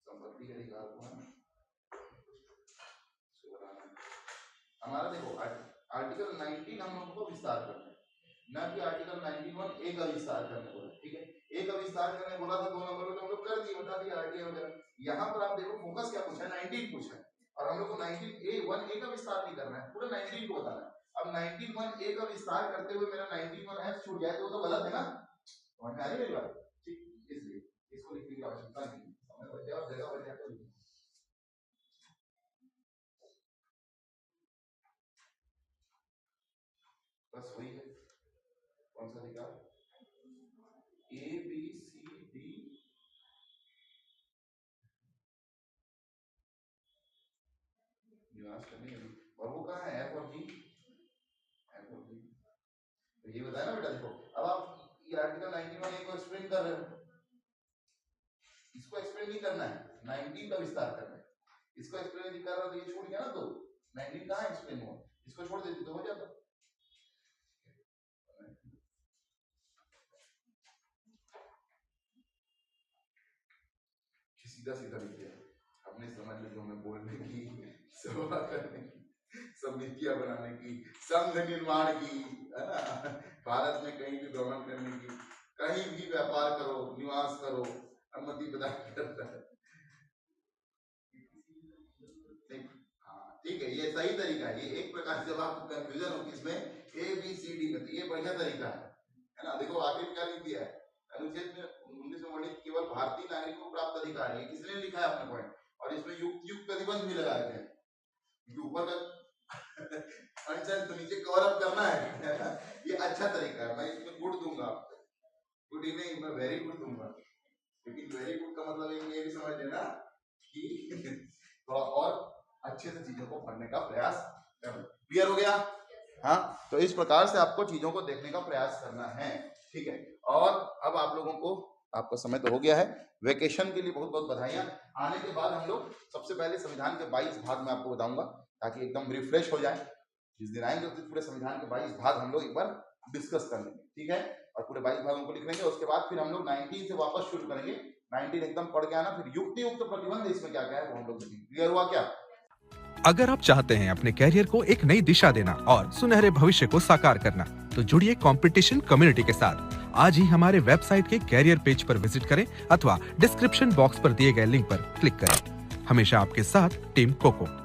संपत्ति के अधिकार को हमारा देखो आर्टिकल 19 हम लोगों को विस्तार करना है, ना कि आर्टिकल 91 ए का विस्तार करने बोला, ठीक है, ए का विस्तार करने बोला था 2 नंबर में तो हम लोग कर दिए, बता दिया आरटीआई वगैरह। यहाँ पर आप देखो फोकस क्या पूछा है, 19 पूछा है, और हम लोग को 19 ए 1 ए का विस्तार नहीं करना है, पूरा 19 को बताना है। अब 91 ए का विस्तार करते हुए मेरा 91 एफ छूट जाए तो वो तो गलत है ना, समझ में आ रही है मेरी बात, ठीक, इसलिए इसको लिखने की आवश्यकता नहीं, समय बच जाए और जगह बच जाए तो बस वही है। कौन सा अधिकार, ए बी सी डी, निवास करने के लिए, और वो कहाँ है एफ और जी, एफ और जी, तो ये बताया ना बेटा, देखो अब आप ये आर्टिकल 91 को एक्सप्लेन कर रहे हो, इसको एक्सप्लेन नहीं करना है, 19 का विस्तार करना है, इसको एक्सप्लेन नहीं कर रहा तो ये छूट गया ना, तो 19 कहाँ एक्सप्लेन हुआ, इसको छोड़ देती तो हो जाता, सीधा सीधा लिख दिया, अपने समझ में जो हमें बोलने की, सभा करने की, समितियां बनाने की, संघ निर्माण की, है ना, भारत में कहीं भी भ्रमण करने की, कहीं भी व्यापार करो, निवास करो, अनुमति प्रदान करता है। हाँ ठीक है, ये सही तरीका है, ये एक प्रकार से जब आपको कंफ्यूजन हो किसमें ए बी सी डी में, तो ये बढ़िया तरीका है ना। देखो आखिर क्या लिख दिया है, अनुच्छेद में 19 में वर्णित केवल भारतीय नागरिकों को प्राप्त अधिकार है, किसने लिखा है अपने पॉइंट, और इसमें युक्त युक्त प्रतिबंध भी लगाए थे, क्योंकि ऊपर का अनशन तो नीचे कवर अप करना है ये अच्छा तरीका है, मैं इसमें गुड दूंगा आपको, गुड गुड ही नहीं, मैं वेरी गुड दूंगा, लेकिन वेरी गुड का मतलब ये भी समझ लेना कि थोड़ा और अच्छे से चीजों को पढ़ने का प्रयास करना। क्लियर हो गया? हाँ, तो इस प्रकार से आपको चीजों को देखने का प्रयास करना है, ठीक है। और अब आप लोगों को, आपका समय तो हो गया है, वेकेशन के लिए बहुत बहुत बधाइयां। आने के बाद हम लोग सबसे पहले संविधान के 22 भाग में आपको बताऊंगा, ताकि एकदम रिफ्रेश हो जाए। जिस दिन आएंगे उस दिन पूरे संविधान के 22 भाग हम लोग एक बार डिस्कस कर लेंगे, ठीक है। और पूरे 22 भागों को लिख लेंगे। उसके बाद फिर हम लोग 19 से वापस शुरू करेंगे। 19 एकदम पढ़ के आना, फिर युक्ति युक्त प्रतिबंध इसमें क्या क्या है वो हम लोग देखेंगे। क्लियर हुआ क्या? अगर आप चाहते हैं अपने कैरियर को एक नई दिशा देना और सुनहरे भविष्य को साकार करना, तो जुड़िए कंपटीशन कम्युनिटी के साथ। आज ही हमारे वेबसाइट के कैरियर पेज पर विजिट करें अथवा डिस्क्रिप्शन बॉक्स पर दिए गए लिंक पर क्लिक करें। हमेशा आपके साथ टीम कोको।